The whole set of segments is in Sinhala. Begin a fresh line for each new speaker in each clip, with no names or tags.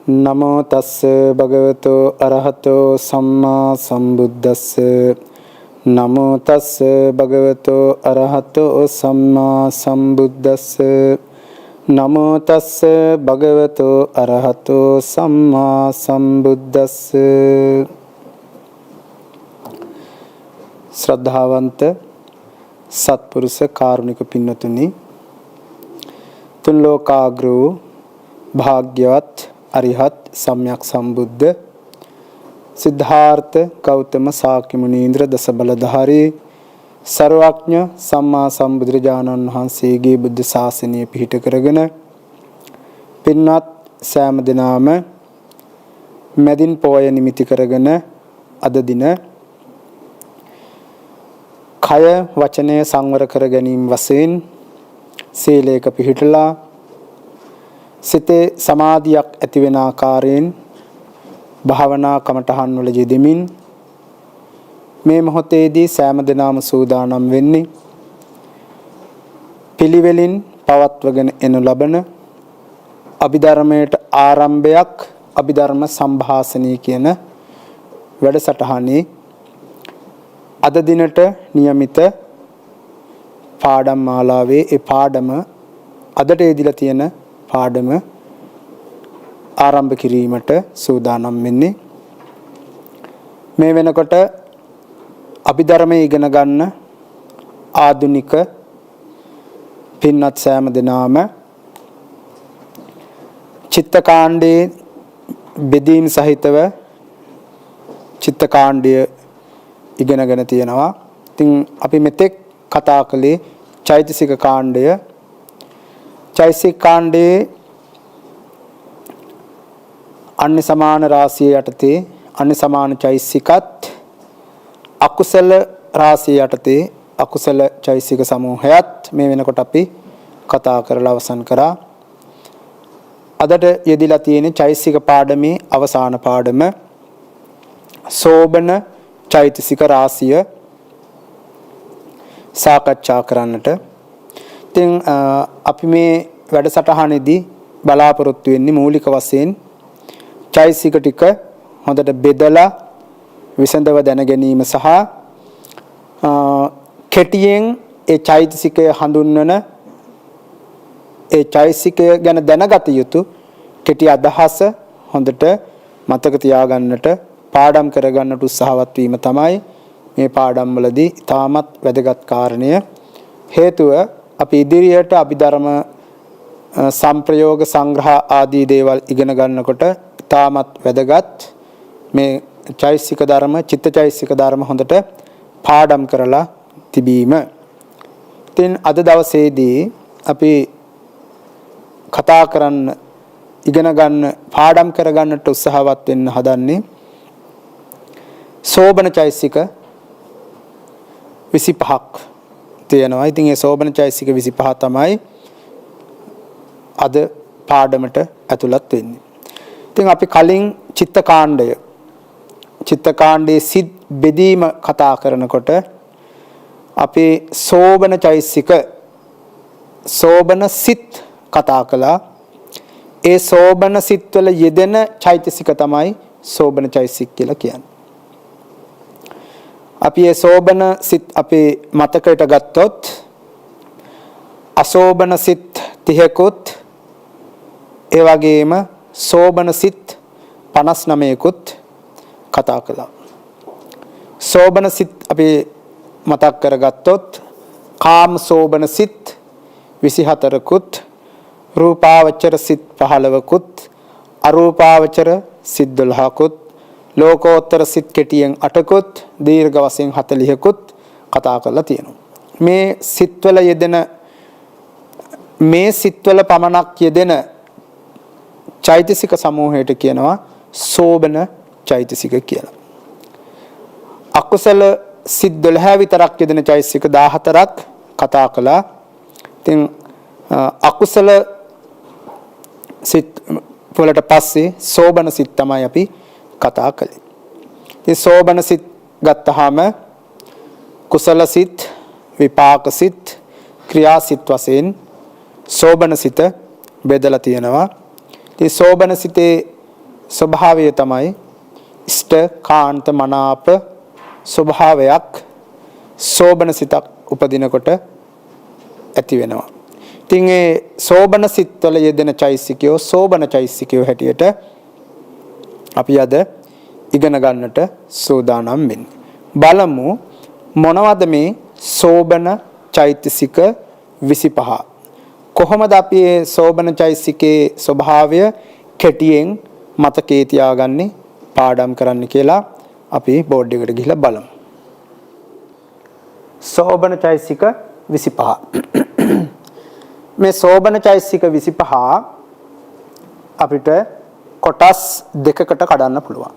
නමෝ තස්ස භගවතු අරහතෝ සම්මා සම්බුද්දස්ස නමෝ තස්ස භගවතු අරහතෝ සම්මා සම්බුද්දස්ස නමෝ තස්ස භගවතු අරහතෝ සම්මා සම්බුද්දස්ස. ශ්‍රද්ධාවන්ත සත්පුරුෂ කාරුණික පින්නතුනි, තුන් ලෝකාග්‍ර වූ භාග්‍යවත් අරිහත් සම්්‍යක් සම්බුද්ධ සිද්ධාර්ථ ගෞතම ශාක්‍ය මුනීන්ද්‍ර දස බලධාරී සර්වඥ සම්මා සම්බුදුරජාණන් වහන්සේගේ බුද්ධ ශාසනය පිහිට කරගෙන පින්වත් සෑම දිනම මැදින් පෝය නිමිති කරගෙන අද දින කය වචනය සංවර කර ගැනීම වශයෙන් සීලයක පිහිටලා සිතේ සමාධියක් ඇති වෙන ආකාරයෙන් භාවනා කමඨහන් වල යෙදෙමින් මේ මොහොතේදී සෑම දිනම සූදානම් වෙන්නේ පිළිවෙලින් පවත්වගෙන එනු ලබන අභිධර්මයට ආරම්භයක් අභිධර්ම සම්භාසනී කියන වැඩසටහනේ අද දිනට નિયમિત පාඩම් මාලාවේ ඒ පාඩම අදට යෙදিলা තියෙන පාඩම ආරම්භ කිරීමට සූදානම් වෙන්නේ. මේ වෙනකොට අභිධර්මයේ ඉගෙන ගන්න ආධුනික පින්වත් සෑම දෙනාම චිත්තකාණ්ඩයේ බෙදීම් සහිතව චිත්තකාණ්ඩය ඉගෙනගෙන තියෙනවා. ඉතින් අපි මෙතෙක් කතා කළේ චෛතසික කාණ්ඩය. චෛතසික කාණ්ඩයේ අන්‍ය සමාන රාශිය යටතේ අන්‍ය සමාන චෛතසිකත් අකුසල රාශිය යටතේ අකුසල චෛතසික සමූහයත් මේ වෙනකොට අපි කතා කරලා අවසන් කරා. අදට යෙදিলা තියෙන චෛතසික පාඩමේ අවසාන පාඩම සෝබන චෛතසික රාශිය සාකච්ඡා කරන්නට. ඉතින් අපි මේ වැඩසටහනේදී බලාපොරොත්තු වෙන්නේ මූලික වශයෙන් චෛතසික ටික හොඳට බෙදලා විසඳව දැන ගැනීම සහ කෙටියෙන් ඒ චෛතසිකය හඳුන්වන ඒ චෛතසිකය ගැන දැනගත යුතු කෙටි අදහස හොඳට මතක තියාගන්නට පාඩම් කරගන්නට උත්සාහවත් වීම තමයි මේ පාඩම් වලදී ඉතාමත් වැදගත් කාරණය. හේතුව අපි ඉදිරියට අභිධර්ම සංප්‍රයෝග සංග්‍රහ ආදී දේවල් ඉගෙන ගන්නකොට ඉතාමත් වැදගත් මේ චෛතසික ධර්ම චිත්ත චෛතසික ධර්ම හොඳට පාඩම් කරලා තිබීම. ඉතින් අද දවසේදී අපි කතා කරන්න ඉගෙන ගන්න පාඩම් කරගන්නට උත්සාහවත් වෙන්න හදන්නේ සෝබන චෛතසික 25ක් තියෙනවා. ඉතින් ඒ සෝබන චෛතසික 25 තමයි අද පාඩමට ඇතුළත් වෙන්නේ. ඉතින් අපි කලින් චිත්තකාණ්ඩයේ සිත් බෙදීම කතා කරනකොට අපි සෝබන චෛතසික සෝබන සිත් කතා කළා. ඒ සෝබන සිත් වල යෙදෙන චෛතසික තමයි සෝබන චෛතසික කියලා කියන්නේ. අපි ඒ සෝබන සිත් අපේ මතකයට ගත්තොත් අසෝබන සිත් 30කුත් ඒ වගේම සෝබන සිත් 59කුත් කතා කළා. සෝබන සිත් අපි මතක් කරගත්තොත් කාම සෝබන සිත් 24කුත් රූපාවචර සිත් 15කුත් අරූපාවචර සිත් 12කුත් ලෝකෝත්තර සිත් කෙටියෙන් 8කුත් දීර්ඝ වශයෙන් 40කුත් කතා කරලා තියෙනවා. මේ සිත්වල යෙදෙන මේ සිත්වල පමණක් යෙදෙන චෛතසික සමූහයට කියනවා සෝබන චෛතසික කියලා. අකුසල සිත් 12 විතරක් යෙදෙන චෛතසික 14ක් කතා කළා. ඉතින් අකුසල සිත් වලට පස්සේ සෝබන සිත් තමයි අපි කතා කළේ. ඉතින් සෝබන සිත් ගත්තාම කුසල සිත්, විපාක සිත්, ක්‍රියා සිත් වශයෙන් සෝබන සිත බෙදලා තියෙනවා. ඉතින් සෝබන සිතේ ස්වභාවය තමයි ඉෂ්ට කාන්ත මනාප ස්වභාවයක් සෝබන සිතක් උපදිනකොට ඇති වෙනවා. ඉතින් ඒ සෝබන සිත්වල යෙදෙන චෛසිකයෝ සෝබන චෛසිකයෝ හැටියට අපි අද ඉගෙන ගන්නට සූදානම් වෙන්නේ. බලමු මොනවද මේ සෝබන චෛතසික 25. කොහොමද අපි මේ සෝබන චෛතසිකේ ස්වභාවය කෙටියෙන් මතකේ තියාගන්නේ පාඩම් කරන්න කියලා අපි බෝඩ් එකට ගිහිල්ලා බලමු. සෝබන චෛතසික 25. මේ සෝබන චෛතසික 25 අපිට කොටස් දෙකකට කඩන්න පුළුවන්.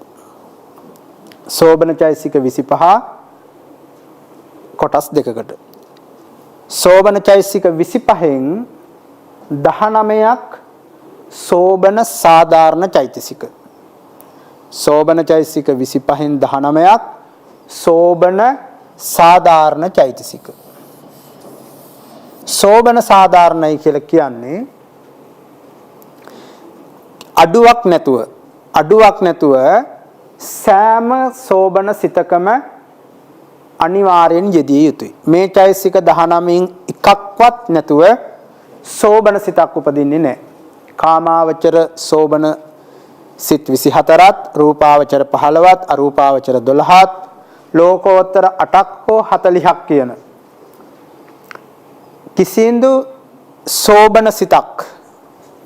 සෝබන චෛතසික 25 කොටස් දෙකකට. සෝබන චෛතසික 25න් 19ක් සෝබන සාධාරණ චෛතසික. සෝබන චෛතසික 25න් 19ක් සෝබන සාධාරණ චෛතසික. සෝබන සාධාරණයි කියලා කියන්නේ අඩුවක් නැතුව සෑම සෝබන සිතකම අනිවාර්යෙන් යෙදිය යුතුයි. මේ චෛතසික 19න් එකක්වත් නැතුව සෝබන සිතක් උපදින්නේ නැහැ. කාමාවචර සෝබන සිත් 24ත්, රූපාවචර 15ත්, අරූපාවචර 12ත්, ලෝකෝත්තර 8ක් හෝ 40ක් කියන කිසිඳු සෝබන සිතක්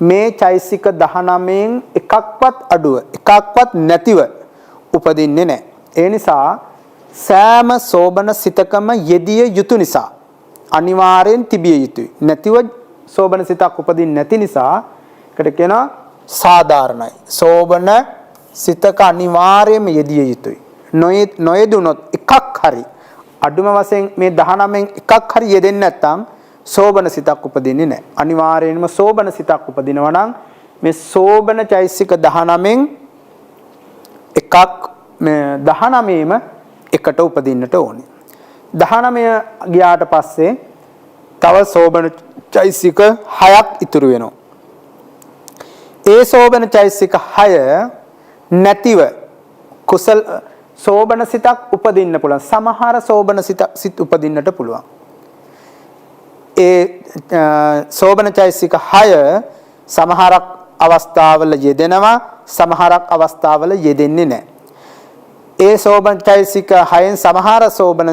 මේ චෛතසික 19න් එකක්වත් නැතිව උපදින්නේ නැහැ. ඒ නිසා සෑම සෝබන සිතකම යෙදිය යුතු නිසා අනිවාර්යෙන් තිබිය යුතුයි. නැතිව සෝබන සිතක් උපදින්නේ නැති නිසා ඒකට කියනවා සාධාරණයි. සෝබන සිතක අනිවාර්යයෙන්ම යෙදිය යුතුයි. නොයෙදුනොත් එකක් හරි අඩුම වශයෙන් මේ 19න් එකක් හරි යෙදෙන්නේ නැත්නම් සෝබන සිතක් උපදින්නේ නැහැ. අනිවාර්යයෙන්ම සෝබන සිතක් උපදිනවා නම් මේ සෝබන චෛතසික 19න් එකක් මේ 19ම එකට උපදින්නට ඕනේ. 19 ගියාට පස්සේ තව සෝබන චෛතසික 6ක් ඉතුරු වෙනවා. ඒ සෝබන චෛතසික 6 නැතිව කුසල සෝබන සිතක් උපදින්න පුළුවන්. සමහර සෝබන සිත උපදින්නට පුළුවන්. ඒ සෝබන චෛතසික 6 සමහරක් අවස්ථාවල යෙදෙනවා, සමහරක් අවස්ථාවල යෙදෙන්නේ නැහැ. ඒ සෝබන චෛතසික 6න් සමහර සෝබන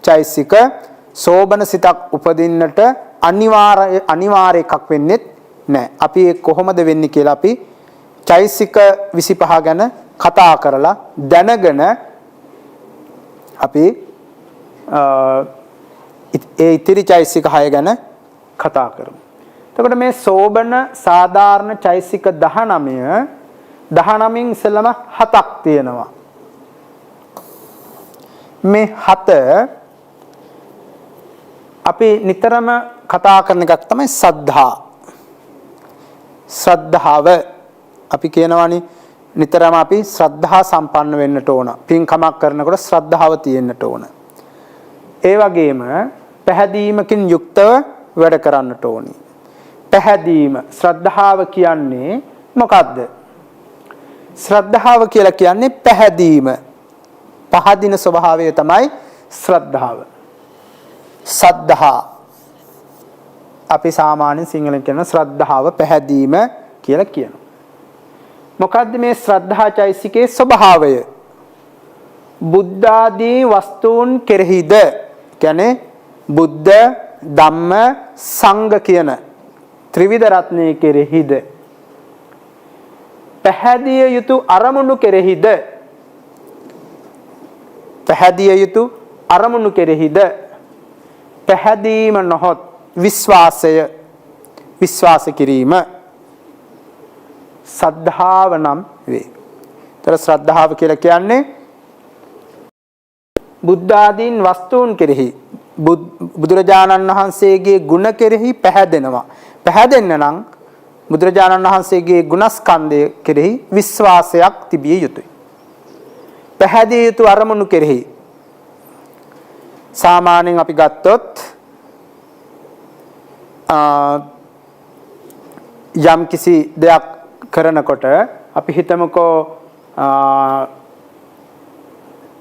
චෛතසික සෝබන සිතක් උපදින්නට අනිවාර්ය එකක් වෙන්නේ නැහැ. අපි ඒ කොහොමද වෙන්නේ කියලා අපි චෛතසික 25 ගැන කතා කරලා දැනගෙන අපි ඒ ඉතිරි චෛතසික 6 ගැන කතා කරමු. එතකොට මේ සෝබන සාධාරණ චෛතසික 19න් ඉස්සෙල්ලම 7ක් තියෙනවා. මේ 7 අපි නිතරම කතා කරන එකක් තමයි ශ්‍රද්ධාව. අපි කියනවානේ නිතරම අපි ශ්‍රද්ධා සම්පන්න වෙන්නට ඕන. පින්කමක් කරනකොට ශ්‍රද්ධාව තියෙන්නට ඕන. ඒ වගේම පැහැදීමකින් යුක්තව වැඩ කරන්නට ඕනි. පැහැදීම ශ්‍රද්ධාව කියන්නේ මොකද්ද? ශ්‍රද්ධාව කියලා කියන්නේ පැහැදීම. පහදින ස්වභාවය තමයි ශ්‍රද්ධාව. සද්ධා අපි සාමාන්‍යයෙන් සිංහලෙන් කියන ශ්‍රද්ධාව පැහැදීම කියලා කියනවා. මොකද්ද මේ ශ්‍රද්ධා චෛතසිකයේ ස්වභාවය? බුද්ධ ආදී වස්තුන් කෙරෙහිද, කියන්නේ බුද්ධ, ධම්ම, සංඝ කියන ත්‍රිවිධ රත්නයේ කෙරෙහිද, පැහැදිය යුතු අරමුණු කෙරෙහිද, පැහැදිය යුතු අරමුණු කෙරෙහිද, පැහැදීම නොහොත් විශ්වාස කිරීම සද්ධාව නම් වේ. ඒතර ශ්‍රද්ධාව කියලා කියන්නේ බුද්ධ ආදීන් වස්තුන් කෙරෙහි බුදුරජාණන් වහන්සේගේ ගුණ කෙරෙහි පැහැදෙනවා. පැහැදෙන්න නම් බුදුරජාණන් වහන්සේගේ ගුණස්කන්ධය කෙරෙහි විශ්වාසයක් තිබිය යුතුයි. පැහැදිය යුතු අරමුණු කෙරෙහි සාමාන්‍යයෙන් අපි ගත්තොත් යම් කිසි දෙයක් කරනකොට අපි හිතමුකෝ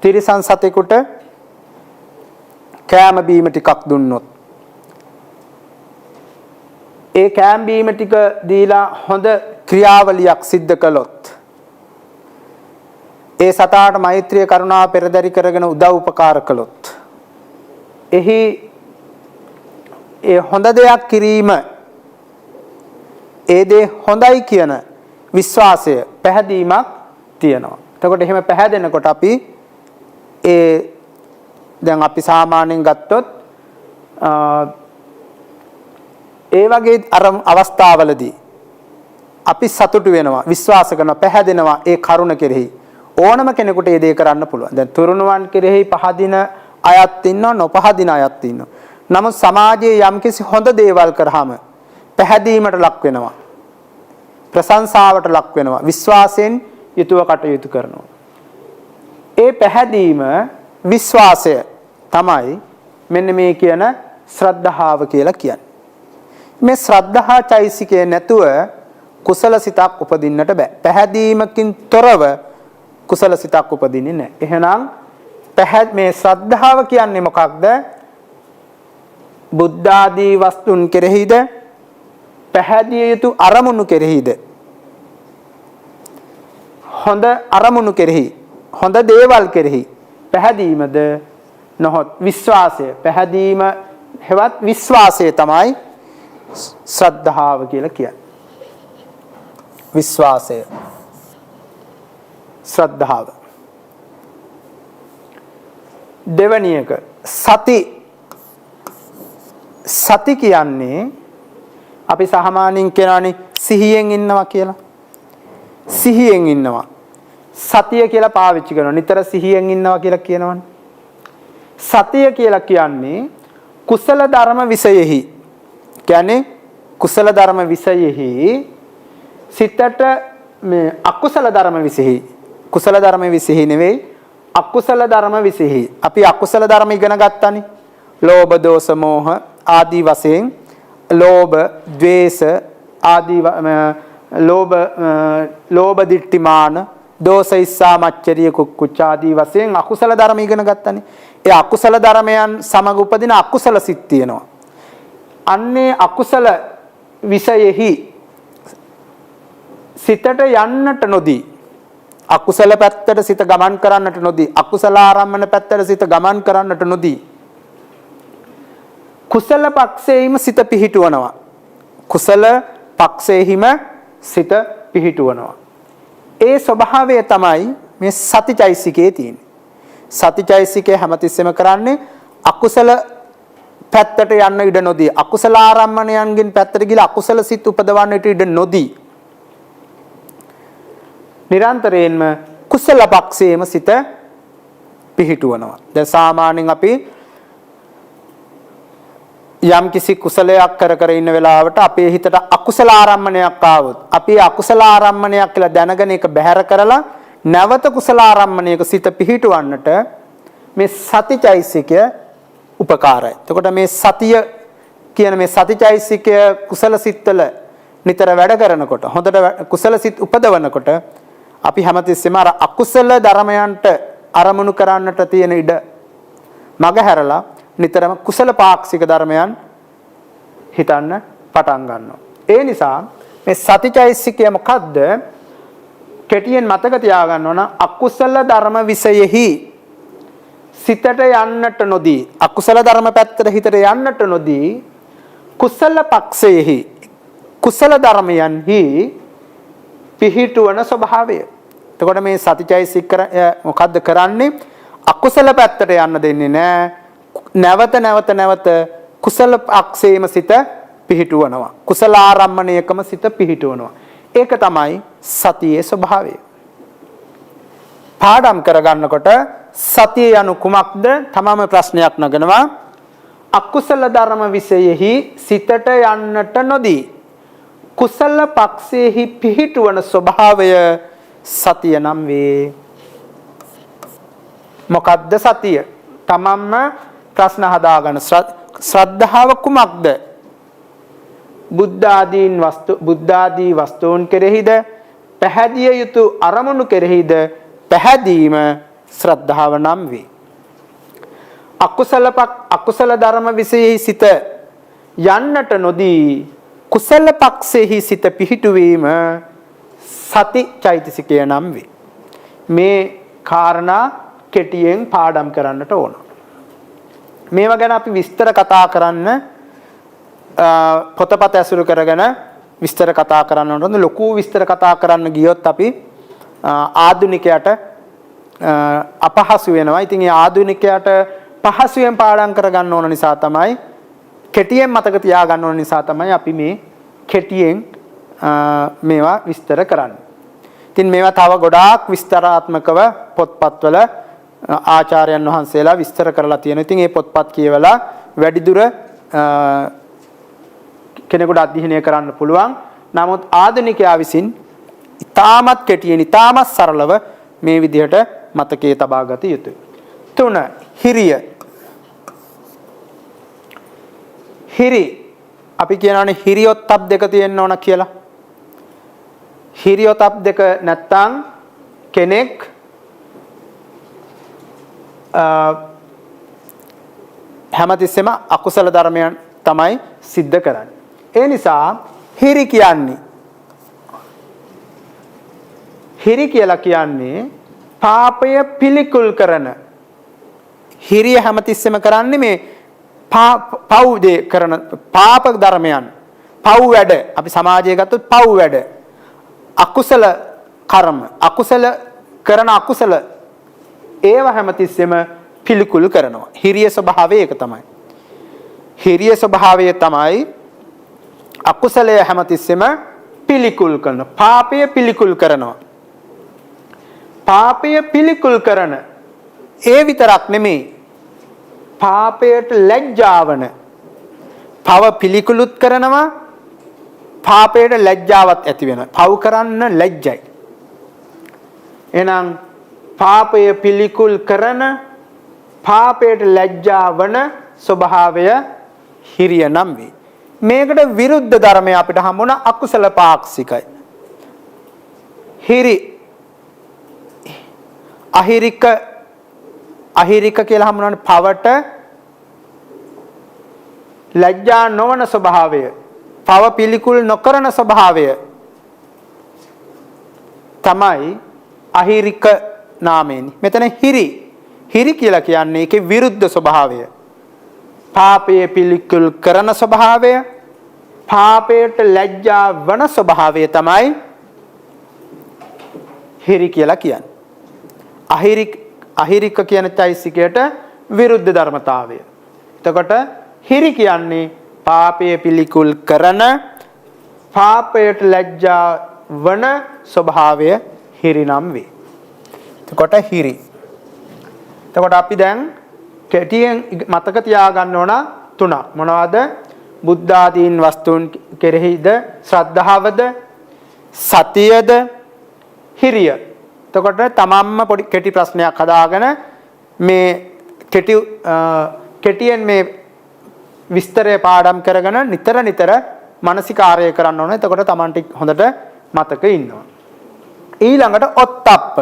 තිරිසන් සතෙකුට කෑම බීම ටිකක් දුන්නොත් ඒ කෑම බීම ටික දීලා හොඳ ක්‍රියාවලියක් සිද්ධ කළොත් ඒ සතාට මෛත්‍රිය කරුණාව පෙරදරි කරගෙන උදව් උපකාර කළොත් එහි ඒ හොඳ දෙයක් කිරීම ඒ දේ හොඳයි කියන විශ්වාසය පැහැදීමක් තියෙනවා. එතකොට එහෙම පැහැදෙනකොට අපි දැන් අපි සාමාන්‍යයෙන් ගත්තොත් ඒ වගේ අවස්ථාවලදී අපි සතුටු වෙනවා, විශ්වාස කරනවා, පැහැදෙනවා ඒ කරුණ කෙරෙහි. ඕනම කෙනෙකුට ඒ දේ කරන්න පුළුවන්. දැන් තුරුණුවන් කෙරෙහි පහදින අයත් ඉන්නවා, නොපහදින අයත් ඉන්නවා. නමුත් සමාජයේ යම්කිසි හොඳ දේවල් කරාම පැහැදීමට ලක් වෙනවා, ප්‍රශංසාවට ලක් වෙනවා, විශ්වාසයෙන් යුතුව කටයුතු කරනවා. ඒ පැහැදීම විශ්වාසය තමයි මෙන්න මේ කියන ශ්‍රද්ධාව කියලා කියන්නේ. මේ ශ්‍රද්ධා චෛසිකය නැතුව කුසල සිතක් උපදින්නට බෑ. පැහැදීමකින් තොරව කුසල සිතක් උපදින්නේ නැහැ. එහෙනම් මේ ශ්‍රද්ධාව කියන්නේ මොකක්ද? බුද්ධ ආදී වස්තුන් කෙරෙහිද, පැහැදිය යුතු අරමුණු කෙරෙහිද, හොඳ අරමුණු කෙරෙහි, හොඳ දේවල් කෙරෙහි පැහැදීමද නොහොත් විශ්වාසය. පැහැදීම හෙවත් විශ්වාසය තමයි ශ්‍රද්ධාව කියලා කියන්නේ. විශ්වාසය, ශ්‍රද්ධාව. දෙවැනි එක සති. සති කියන්නේ අපි සාමාන්‍යයෙන් කියනවානේ සිහියෙන් ඉන්නවා කියලා. සිහියෙන් ඉන්නවා. සතිය කියලා පාවිච්චි කරනවා. නිතර සිහියෙන් ඉන්නවා කියලා කියනවනේ. සතිය කියලා කියන්නේ කුසල ධර්ම විෂයෙහි. කියන්නේ කුසල ධර්ම විෂයෙහි සිතට මේ අකුසල ධර්ම විෂයෙහි. කුසල ධර්ම විෂයෙහි නෙවෙයි, අකුසල ධර්ම විෂයෙහි. අපි අකුසල ධර්ම ඉගෙන ගත්තානේ. ලෝභ, දෝෂ, මෝහ ආදී වශයෙන් ලෝභ, ද්වේෂ ආදී ලෝභ දිට්ඨිමාන, දෝෂ, ඉස්සා, මච්චරිය, කුක්කුච්ච ආදී වශයෙන් අකුසල ධර්ම ඉගෙන ගත්තානේ. ඒ අකුසල ධර්මයන් සමග උපදින අකුසල සිත් තියෙනවා. අන්නේ අකුසල විෂයෙහි සිතට යන්නට නොදී, අකුසල පැත්තට සිත ගමන් කරන්නට නොදී, අකුසල ආරම්මන පැත්තට සිත ගමන් කරන්නට නොදී කුසල පක්ෂේහිම සිත පිහිටුවනවා. කුසල පක්ෂේහිම සිත පිහිටුවනවා. ඒ ස්වභාවය තමයි මේ සතිචෛසිකයේ තියෙන්නේ. සතිචෛසිකය හැමතිස්සෙම කරන්නේ අකුසල පැත්තට යන්න ඉඩ නොදී, අකුසල ආරම්මණයන්ගෙන් පැත්තට ගිහලා අකුසල සිත් උපදවන්නට ඉඩ නොදී නිරන්තරයෙන්ම කුසල පක්ෂයේම සිත පිහිටුවනවා. දැන් සාමාන්‍යයෙන් අපි යම් කිසි කුසලයක් කර ඉන්න වෙලාවට අපේ හිතට අකුසල ආරම්මණයක් ආවොත් අපි අකුසල ආරම්මණයක් කියලා දැනගෙන ඒක බැහැර කරලා නැවත කුසල ආරම්මණයක සිත පිහිටවන්නට මේ සතිචෛසිකය උපකාරයි. එතකොට මේ සතිය කියන මේ සතිචෛසිකය කුසල සිත්වල නිතර වැඩ කරනකොට, හොඳට කුසල සිත් උපදවනකොට අපි හැමතිස්සෙම අර අකුසල ධර්මයන්ට අරමුණු කරන්නට තියෙන ඉඩ මග හැරලා නිතරම කුසල පාක්ෂික ධර්මයන් හිතන්න පටන් ගන්නවා. ඒ නිසා මේ සතිචෛසිකය මොකද්ද? කෙටියෙන් මතක තියාගන්න ඕන. අකුසල ධර්ම විෂයෙහි සිතට යන්නට නොදී, අකුසල ධර්ම පැත්තට හිතට යන්නට නොදී කුසල පක්ෂයෙහි, කුසල ධර්මයන්හි පිහිටුවන ස්වභාවය. එතකොට මේ සතිචෛසික මොකද්ද කරන්නේ? අකුසල පැත්තට යන්න දෙන්නේ නැහැ. නැවත කුසල පක්ෂේම සිත පිහිටුවනවා. කුසල ආරම්මණයකම සිත පිහිටුවනවා. ඒක තමයි සතියේ ස්වභාවය. පාඩම් කරගන්නකොට සතිය යනු කුමක්ද? තමම ප්‍රශ්නයක් නගනවා. අකුසල ධර්ම විෂයෙහි සිතට යන්නට නොදී කුසල පක්ෂේහි පිහිටුවන ස්වභාවය සතිය නම් වේ. මොකද්ද සතිය? තමම්ම ප්‍රශ්න හදාගන්න. ශ්‍රද්ධාව කුමක්ද? බුද්ධ ආදී වස්තුන් කෙරෙහිද, පැහැදිය යුතු අරමුණු කෙරෙහිද පැහැදීම ශ්‍රද්ධාව නම් වේ. අකුසල ධර්ම විශේෂ සිත යන්නට නොදී කුසල පක්ෂෙහි සිත පිහිටුවීම සති චෛතසිකය නම් වේ. මේ කාරණා කෙටියෙන් පාඩම් කරන්නට ඕන. මේවා ගැන අපි විස්තර කතා කරන්න පොතපත ඇසුරු කරගෙන විස්තර කතා කරන්න ඕන. ලොකු විස්තර කතා කරන්න ගියොත් අපි ආධුනිකයට අපහසු වෙනවා. ඉතින් ඒ ආධුනිකයට පහසුවෙන් පාඩම් කරගන්න ඕන නිසා තමයි කෙටියෙන් මතක තියාගන්න ඕන නිසා තමයි අපි මේ කෙටියෙන් මේවා විස්තර කරන්නේ. ඉතින් මේවා තව ගොඩාක් විස්තරාත්මකව පොත්පත්වල ආචාර්යයන් වහන්සේලා විස්තර කරලා තියෙනවා. ඉතින් මේ පොත්පත් කියවලා වැඩිදුර කෙනෙකුට අධ්‍යයනය කරන්න පුළුවන්. නමුත් ආධුනිකයා විසින් ඉතාමත් කෙටියෙන් ඉතාමත් සරලව මේ විදිහට මතකයේ තබා ගත යුතුයි. 3. හිරිය. හිරි අපි කියනවානේ හිරියොත්ප් දෙක තියෙන්න ඕන කියලා. හිරියොත්ප් දෙක නැත්තම් කෙනෙක් හැමතිස්සෙම අකුසල ධර්මයන් තමයි සිද්ධ කරන්නේ. ඒ නිසා හිරි කියලා කියන්නේ පාපය පිළිකුල් කරන. හිරිය හැමතිස්සෙම කරන්නේ මේ පව් දේ කරන පාප ධර්මයන්. පව් වැඩ අපි සමාජයේ ගත්තොත් පව් වැඩ. අකුසල කර්ම අකුසල කරන අකුසල ඒව හැමතිස්සෙම පිළිකුල් කරනවා. හිරිය ස්වභාවය ඒක තමයි. හිරිය ස්වභාවය තමයි අකුසලය හැමතිස්සෙම පිළිකුල් කරන පාපය පිළිකුල් කරනවා. පාපය පිළිකුල් කරන ඒ විතරක් නෙමෙයි පාපයට ලැජ්ජාවන පව පිළිකුලුත් කරනවා පාපයට ලැජ්ජාවක් ඇති වෙනවා. පව කරන්න ලැජ්ජයි. එහෙනම් පාපය පිළිකුල් කරන පාපයට ලැජ්ජාවන ස්වභාවය හිරිය නම් වේ. මේකට විරුද්ධ ධර්මය අපිට හම්බුණ අකුසල පාක්ෂිකයි. හිරි අහිරික කියලා හම්බුනනේ පවට ලැජ්ජා නොවන ස්වභාවය, පව පිළිකුල් නොකරන ස්වභාවය තමයි අහිරික නාමයෙන්. මෙතන හිරි කියලා කියන්නේ ඒකේ විරුද්ධ ස්වභාවය. පාපයේ පිළිකුල් කරන ස්වභාවය, පාපයට ලැජ්ජා වන ස්වභාවය තමයි හිරි කියලා කියන්නේ. අහිරික කියන චෛසිකයට විරුද්ධ ධර්මතාවය. එතකොට හිරි කියන්නේ පාපයේ පිළිකුල් කරන, පාපයට ලැජ්ජා වන ස්වභාවය හිරි නම් වේ. එතකොට හිරි. එතකොට අපි දැන් කෙටියෙන් මතක තියාගන්න ඕන තුනක්. මොනවද? බුද්ධ ආදීන් වස්තුන් කෙරෙහිද ශ්‍රද්ධාවද, සතියද, හිරිය. එතකොට තමන්ම පොඩි කෙටි ප්‍රශ්නයක් හදාගෙන මේ කෙටියෙන් මේ විස්තරය පාඩම් කරගෙන නිතර මානසිකාර්යය කරන්න ඕනේ. එතකොට තමන්ට හොඳට මතක ඉන්නවා. ඊළඟට ඔත්තප්ප.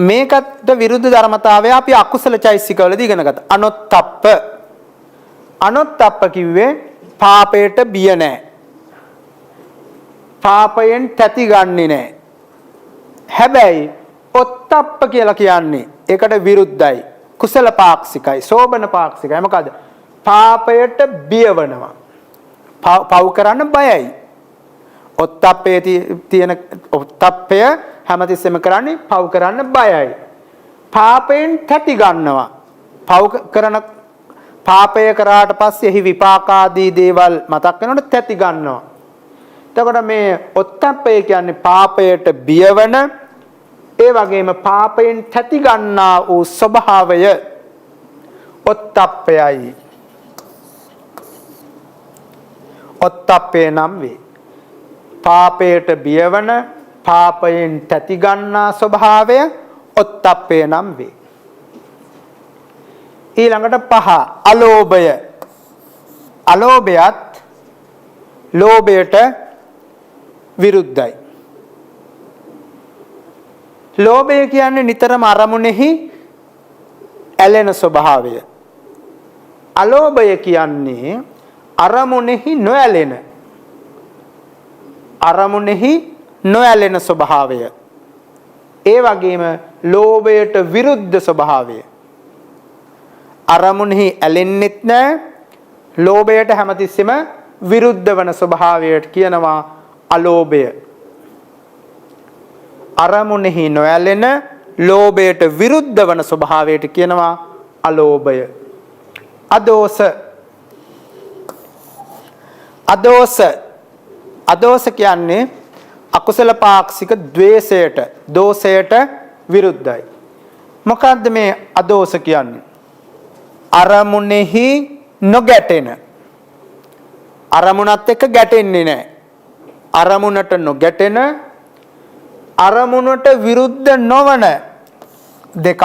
මේකට විරුද්ධ ධර්මතාවය අපි අකුසල චෛසිකවලදී ඉගෙන ගත්තා. අනොත්තප්ප කිව්වේ පාපයට බිය නැහැ. පාපයෙන් තැති ගන්නෙ නැහැ. හැබැයි ඔත්තප්ප කියලා කියන්නේ ඒකට විරුද්ධයි. කුසල පාක්ෂිකයි, සෝබන පාක්ෂිකයි. මොකද? පාපයට බියවනවා. පව් කරන්න බයයි. ඔත්තප්පේ තියෙන ඔත්තප්පය හැමතිස්සෙම කරන්නේ පව් කරන්න බයයි. පාපයෙන් තැති ගන්නවා. පාපය කරාට පස්සේ එහි විපාකාදී දේවල් මතක් වෙනකොට තැති ගන්නවා. එතකොට මේ ඔත්තප්පය කියන්නේ පාපයට බියවන, ඒ වගේම පාපයෙන් තැති ගන්නා වූ ස්වභාවය ඔත්තප්පයයි. ඔත්තප්පේ නම් වේ. පාපයට බියවන, පාපයෙන් තැති ගන්නා ස්වභාවය ඔත්තප්පේ නම් වේ. ඊළඟට 5 අලෝභය. අලෝභයත් ලෝභයට විරුද්ධයි. ලෝභය කියන්නේ නිතරම අරමුණෙහි ඇලෙන ස්වභාවය. අලෝභය කියන්නේ අරමුණෙහි නොඇලෙන. අරමුණෙහි නොඇලෙන ස්වභාවය. ඒ වගේම ලෝභයට විරුද්ධ ස්වභාවය. අරමුණෙහි ඇලෙන්නෙත් නැහැ. ලෝභයට හැමතිස්සෙම විරුද්ධ වන ස්වභාවයට කියනවා අලෝභය. අරමුණෙහි නොඇලෙන ලෝභයට විරුද්ධ වන ස්වභාවයට කියනවා අලෝභය. අදෝස. අදෝස කියන්නේ අකුසල පාක්ෂික ද්වේෂයට, දෝෂයට විරුද්ධයි. මොකද්ද මේ අදෝස කියන්නේ? අරමුණෙහි නොගැටෙන. අරමුණත් එක්ක ගැටෙන්නේ නැහැ. අරමුණට නොගැටෙන, අරමුණට විරුද්ධ නොවන දෙකක්.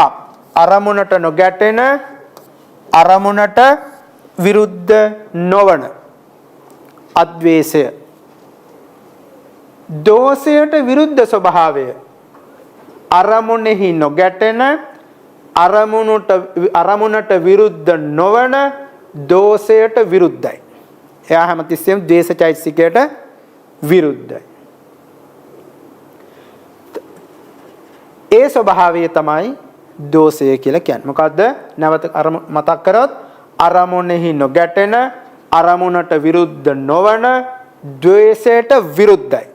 අරමුණට නොගැටෙන, අරමුණට විරුද්ධ නොවන අද්වේෂය. දෝෂයට විරුද්ධ ස්වභාවය. අරමුණෙහි නොගැටෙන, අරමුණට විරුද්ධ නොවන දෝෂයට විරුද්ධයි. එයා හැමතිස්සෙම ද්වේෂ චෛතසිකයට විරුද්ධයි. ඒ ස්වභාවය තමයි දෝෂය කියලා කියන්නේ. මොකද්ද? නැවත මතක් කරොත් අරමුණෙහි නොගැටෙන, අරමුණට විරුද්ධ නොවන ද්වේෂයට විරුද්ධයි.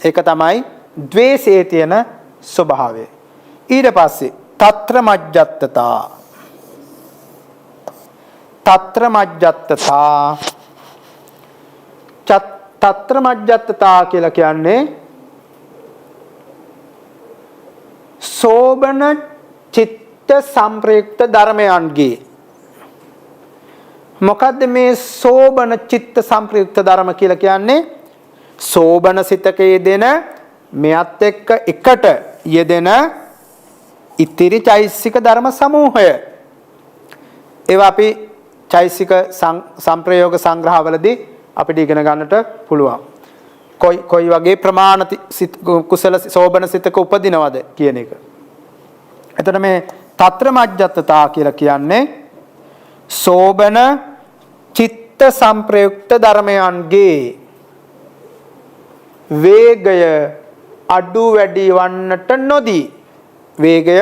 ඒක තමයි ද්වේෂයේ තියෙන ස්වභාවය. ඊට පස්සේ తත්‍ර මජ්ජත්තතා. తත්‍ර මජ්ජත්තතා. తත්‍ර මජ්ජත්තතා කියලා කියන්නේ සෝබන චිත්ත සම්ප්‍රයුක්ත ධර්මයන්ගේ. මොකද්ද මේ සෝබන චිත්ත සම්ප්‍රයුක්ත ධර්ම කියලා කියන්නේ? සෝබන සිතක යෙදෙන, මෙයත් එක්ක එකට යෙදෙන ඉතිරි චෛසික ධර්ම සමූහය. ඒවා අපි චෛසික සංප්‍රයෝග සංග්‍රහවලදී අපිට ඉගෙන ගන්නට පුළුවන්. කොයි වගේ ප්‍රමාණ කුසල සෝබන සිතක උපදිනවද කියන එක. එතන මේ తත්‍ර මජ්ජත්තතා කියලා කියන්නේ සෝබන චිත්ත සංප්‍රයුක්ත ධර්මයන්ගේ වේගය අඩු වැඩි වන්නට නොදී, වේගය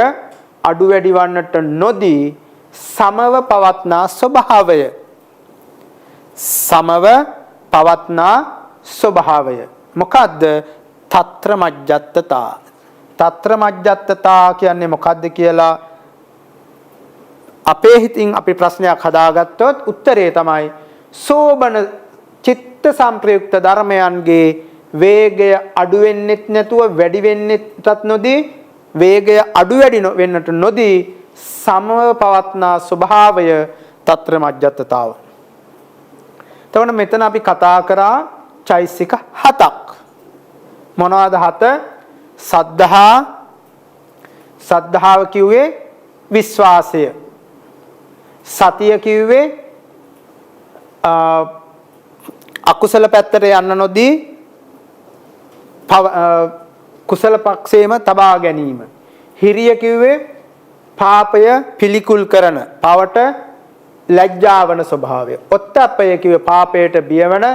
අඩු වැඩි වන්නට නොදී සමව පවත්නා ස්වභාවය. සමව පවත්නා ස්වභාවය. මොකද්ද? తත්‍ර මජ්ජත්තතා. తත්‍ර මජ්ජත්තතා කියන්නේ මොකද්ද කියලා අපේ හිතින් අපි ප්‍රශ්නයක් හදාගත්තොත් උත්තරේ තමයි සෝබන චිත්ත සංප්‍රයුක්ත ධර්මයන්ගේ වේගය අඩු වෙන්නෙත් නැතුව වැඩි වෙන්නෙත් නොදී, වේගය අඩු වැඩි වෙන්නට නොදී සමව පවත්නා ස්වභාවය తත්‍ර මජ්ජත්තතාව. එතකොට මෙතන අපි කතා කරා චෛසික 7ක්. මොනවාද 7? සද්ධාව කිව්වේ විශ්වාසය. සතිය කිව්වේ අකුසල පැත්තට යන්න නොදී කුසල පක්ෂේම තබා ගැනීම. හිරිය කිව්වේ පාපය පිළිකුල් කරන, පවට ලැජ්ජාවන ස්වභාවය. ඔත්තප්පය කිව්වේ පාපයට බියවන,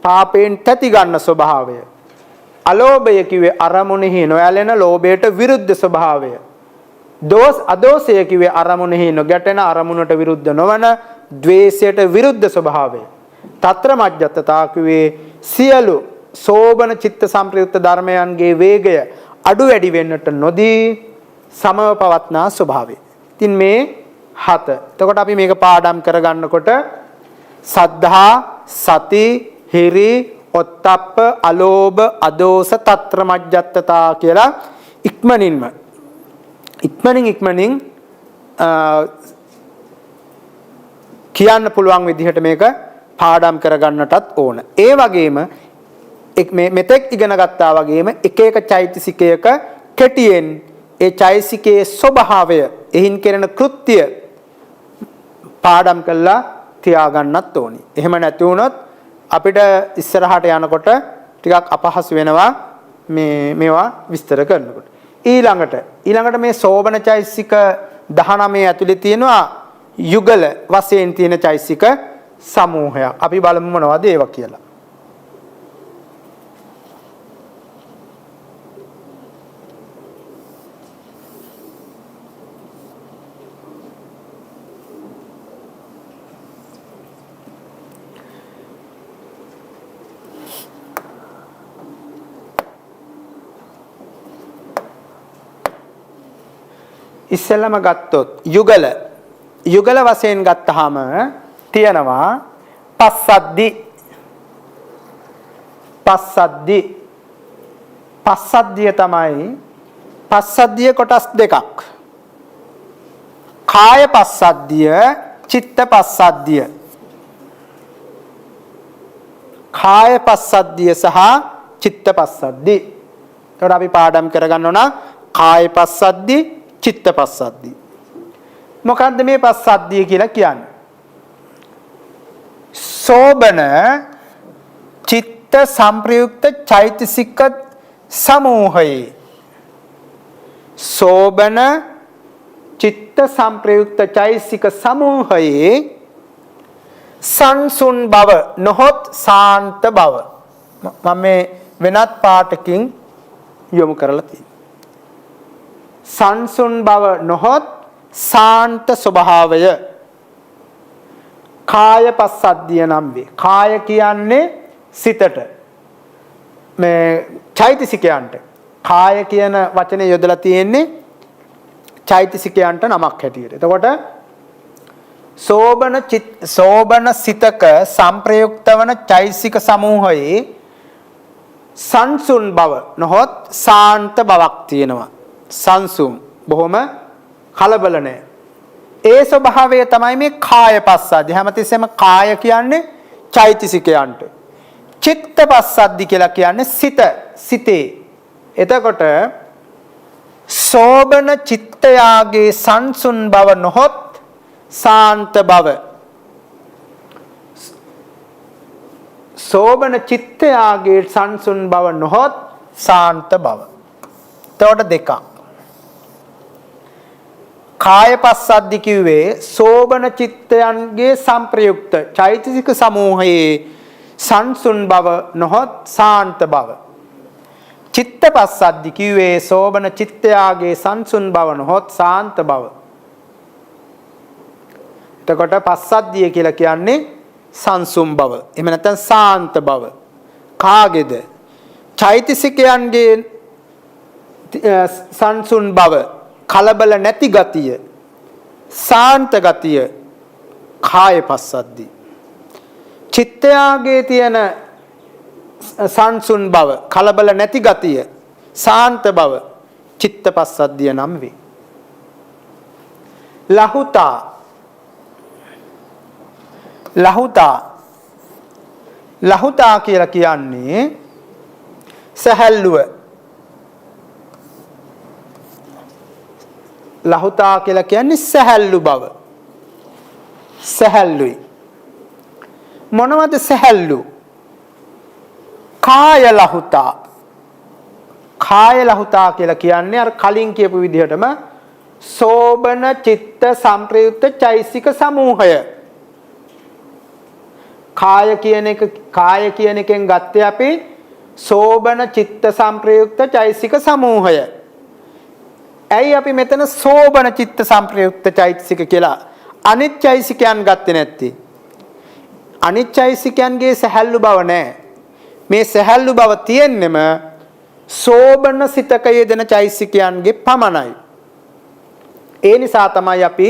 පාපයෙන් තැති ගන්න ස්වභාවය. අලෝභය කිව්වේ අරමුණෙහි නොඇලෙන, ලෝභයට විරුද්ධ ස්වභාවය. අදෝසය කිව්වේ අරමුණෙහි නොගැටෙන, අරමුණට විරුද්ධ නොවන ද්වේෂයට විරුද්ධ ස්වභාවය. తත්‍ර මජ්ජත්තතා කිව්වේ සියලු සෝබන චිත්ත සංප්‍රයුක්ත ධර්මයන්ගේ වේගය අඩු වැඩි වෙන්නට නොදී සමව පවත්නා ස්වභාවය. ඉතින් මේ 7. එතකොට අපි මේක පාඩම් කරගන්නකොට සද්ධා, සති, හිරි, ඔත්තප්ප, අලෝභ, අදෝස, తත්‍ර මජ්ජත්තතා කියලා ඉක්මනින් කියන්න පුළුවන් විදිහට මේක පාඩම් කරගන්නටත් ඕන. ඒ වගේම මෙතෙක් ඉගෙන ගත්තා වගේම එක එක චෛතසිකයක කෙටියෙන් ඒ චෛතසිකයේ ස්වභාවය, එහින් කෙරෙන කෘත්‍ය පාඩම් කරලා තියාගන්නත් ඕනි. එහෙම නැති වුණොත් අපිට ඉස්සරහට යනකොට ටිකක් අපහසු වෙනවා මේවා විස්තර කරනකොට. ඊළඟට මේ සෝබන චෛසික 19 ඇතුලේ තියෙනවා යුගල වශයෙන් තියෙන චෛසික සමූහයක්. අපි බලමු මොනවද ඒවා කියලා. ඉස්සෙල්ලම ගත්තොත් යුගල වශයෙන් ගත්තාම තියෙනවා පස්සද්ධිය තමයි පස්සද්ධිය කොටස් දෙකක්. කාය පස්සද්ධිය, චිත්ත පස්සද්ධිය. කාය පස්සද්ධිය සහ චිත්ත පස්සද්ධිය. ඒකට අපි පාඩම් කරගන්න ඕන කාය පස්සද්ධිය, චිත්ත පස්සද්ධිය. මොකද්ද මේ පස්සද්ධිය කියලා කියන්නේ? සෝබන චිත්ත සංප්‍රයුක්ත චෛතසික සමූහයේ සෝබන චිත්ත සංප්‍රයුක්ත චෛතසික සමූහයේ සංසුන් බව නොහොත් සාන්ත බව. මම මේ වෙනත් පාඨකින් යොමු කරලා තියෙනවා. සංසුන් බව නොහොත් සාන්ත ස්වභාවය කාය පස්සද්ධිය නම් වේ. කාය කියන්නේ සිතට, මේ චෛතසිකයන්ට. කාය කියන වචනේ යොදලා තියෙන්නේ චෛතසිකයන්ට නමක් හැටියට. එතකොට සෝබන සිතක සංප්‍රයුක්ත වන චෛතසික සමූහයේ සංසුන් බව නොහොත් සාන්ත බවක් තියෙනවා. සංසුම්, බොහොම කලබල නැහැ. ඒ ස්වභාවය තමයි මේ කාය පස්සද්ධිය. හැමතිස්සෙම කාය කියන්නේ චෛතසිකයන්ට. චිත්ත පස්සද්ධි කියලා කියන්නේ සිතේ. එතකොට සෝබන චිත්තයාගේ සංසුන් බව නොහොත් සාන්ත බව. සෝබන චිත්තයාගේ සංසුන් බව නොහොත් සාන්ත බව. එතකොට දෙකක්. කාය පස්සද්ධි කිව්වේ සෝබන චිත්තයන්ගේ සංප්‍රයුක්ත චෛතසික සමූහයේ සංසුන් බව නොහොත් සාන්ත බව. චිත්ත පස්සද්ධි කිව්වේ සෝබන චිත්තයාගේ සංසුන් බව නොහොත් සාන්ත බව. එතකොට පස්සද්ධිය කියලා කියන්නේ සංසුන් බව. එහෙම නැත්නම් සාන්ත බව. කාගේද? චෛතසිකයන්ගේ සංසුන් බව, කලබල නැති ගතිය, සාන්ත ගතිය කාය පස්සද්ධි. චිත්තයාගේ තියෙන සංසුන් බව, කලබල නැති ගතිය, සාන්ත බව චිත්ත පස්සද්ධිය නම් වේ. ලහුතා කියලා කියන්නේ සැහැල්ලුව. ලහුතා කියලා කියන්නේ සැහැල්ලු බව. සැහැල්ලුයි. මොනවද සැහැල්ලු? කාය ලහුතා. කාය ලහුතා කියලා කියන්නේ අර කලින් කියපු විදිහටම සෝබන චිත්ත සංප්‍රයුක්ත චෛසික සමූහය. කාය කියන එකෙන් ගත්තේ අපි සෝබන චිත්ත සංප්‍රයුක්ත චෛසික සමූහය. ඇයි අපි මෙතන සෝබන චිත්ත සංප්‍රයුක්ත චෛතසික කියලා අනිත් චෛතසිකයන් ගත්තේ නැත්තේ? අනිත් චෛතසිකයන්ගේ සැහැල්ලු බව නැහැ. මේ සැහැල්ලු බව තියෙන්නෙම සෝබන සිතක යෙදෙන චෛතසිකයන්ගේ පමණයි. ඒ නිසා තමයි අපි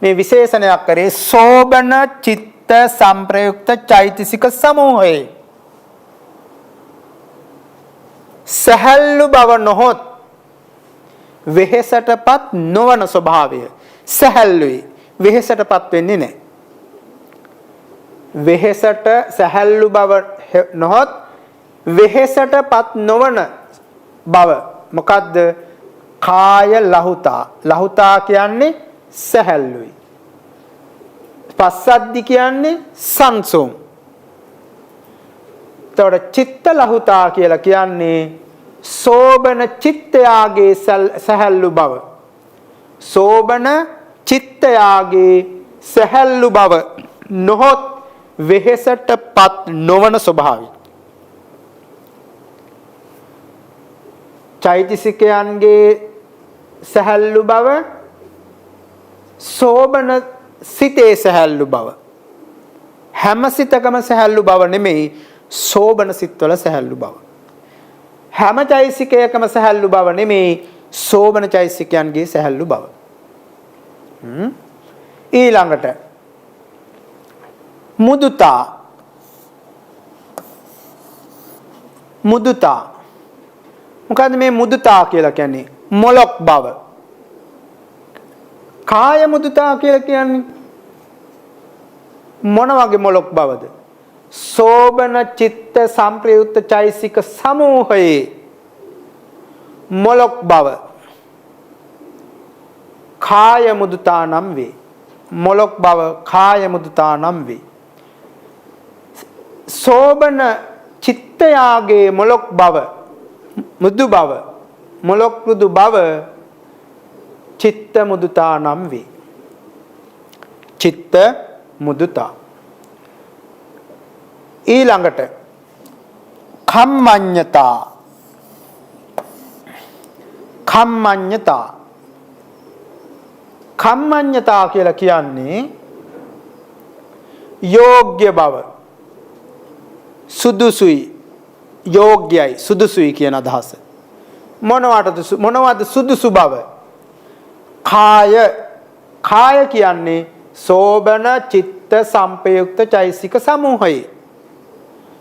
මේ විශේෂණයක් කරේ සෝබන චිත්ත සංප්‍රයුක්ත චෛතසික සමූහය. සැහැල්ලු බව නොහොත් වෙහෙසටපත් නොවන ස්වභාවය. සැහැල්ලුයි. වෙහෙසටපත් වෙන්නේ නැහැ. සැහැල්ලු බව නොහොත් වෙහෙසටපත් නොවන බව. මොකද්ද? කාය ලහුතා. ලහුතා කියන්නේ සැහැල්ලුයි. පස්සද්ධි කියන්නේ සංසුම්. එතකොට චිත්ත ලහුතා කියලා කියන්නේ සෝබන චිත්තයාගේ සැහැල්ලු බව. සෝබන චිත්තයාගේ සැහැල්ලු බව නොහොත් වෙහෙසටපත් නොවන ස්වභාවය. චෛතසිකයන්ගේ සැහැල්ලු බව සෝබන සිතේ සැහැල්ලු බව. හැම සිතකම සැහැල්ලු බව නෙමෙයි සෝබන සිත්වල සැහැල්ලු බව. හැම චෛතසිකයකම සැහැල්ලු බව නෙමෙයි සෝබන චෛතසිකයන්ගේ සැහැල්ලු බව. ඊළඟට මුදුතා. මුදුතා මොකද්ද මේ මුදුතා කියලා කියන්නේ? මොලොක් බව. කාය මුදුතා කියලා කියන්නේ මොන වගේ මොලොක් බවද? සෝබන චිත්ත සංප්‍රයුක්ත චෛසික සමූහයේ මොලොක් බව කාය මුදුතා නම් වේ. මොලොක් බව කාය මුදුතා නම් වේ. සෝබන චිත්තයාගේ මොලොක් බව මුදු බව මොලොක් මුදු බව චිත්ත මුදුතා නම් වේ. චිත්ත මුදුතා. ඊළඟට කම්මඤ්ඤතා. කම්මඤ්ඤතා. කම්මඤ්ඤතා කියලා කියන්නේ යෝග්‍ය බව. සුදුසුයි, යෝග්‍යයි, සුදුසුයි කියන අදහස. මොනවද සුදුසු බව? කාය. කාය කියන්නේ සෝබන චිත්ත සංපයුක්ත චෛසික සමූහයේ.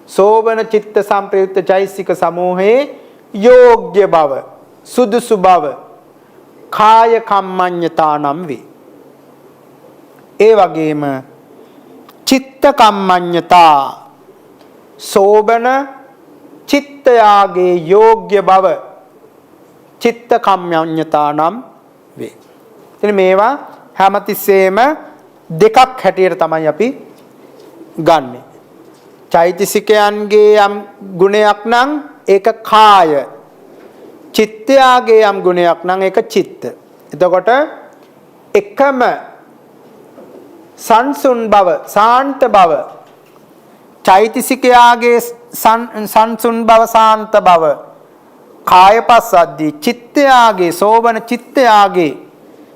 සෝබන චිත්ත සංපයුක්ත චෛසික සමූහයේ යෝග්‍ය බව, සුදුසු බව කාය කම්මඤ්ඤතා නම් වේ. ඒ වගේම චිත්ත කම්මඤ්ඤතා සෝබන චිත්තයාගේ යෝග්‍ය බව චිත්ත කම්මඤ්ඤතා නම් වේ. ඉතින් මේවා හැමතිස්සෙම දෙකක් හැටියට තමයි අපි ගන්නෙ. චෛතසිකයන්ගේ යම් ගුණයක් නම් ඒක කාය. චිත්තයාගේ යම් ගුණයක් නම් ඒක චිත්ත. එතකොට එකම සංසුන් බව, සාන්ත බව, චෛතසිකයාගේ සංසුන් බව, සාන්ත බව කාය පස්සද්දී, චිත්තයාගේ සෝබන චිත්තයාගේ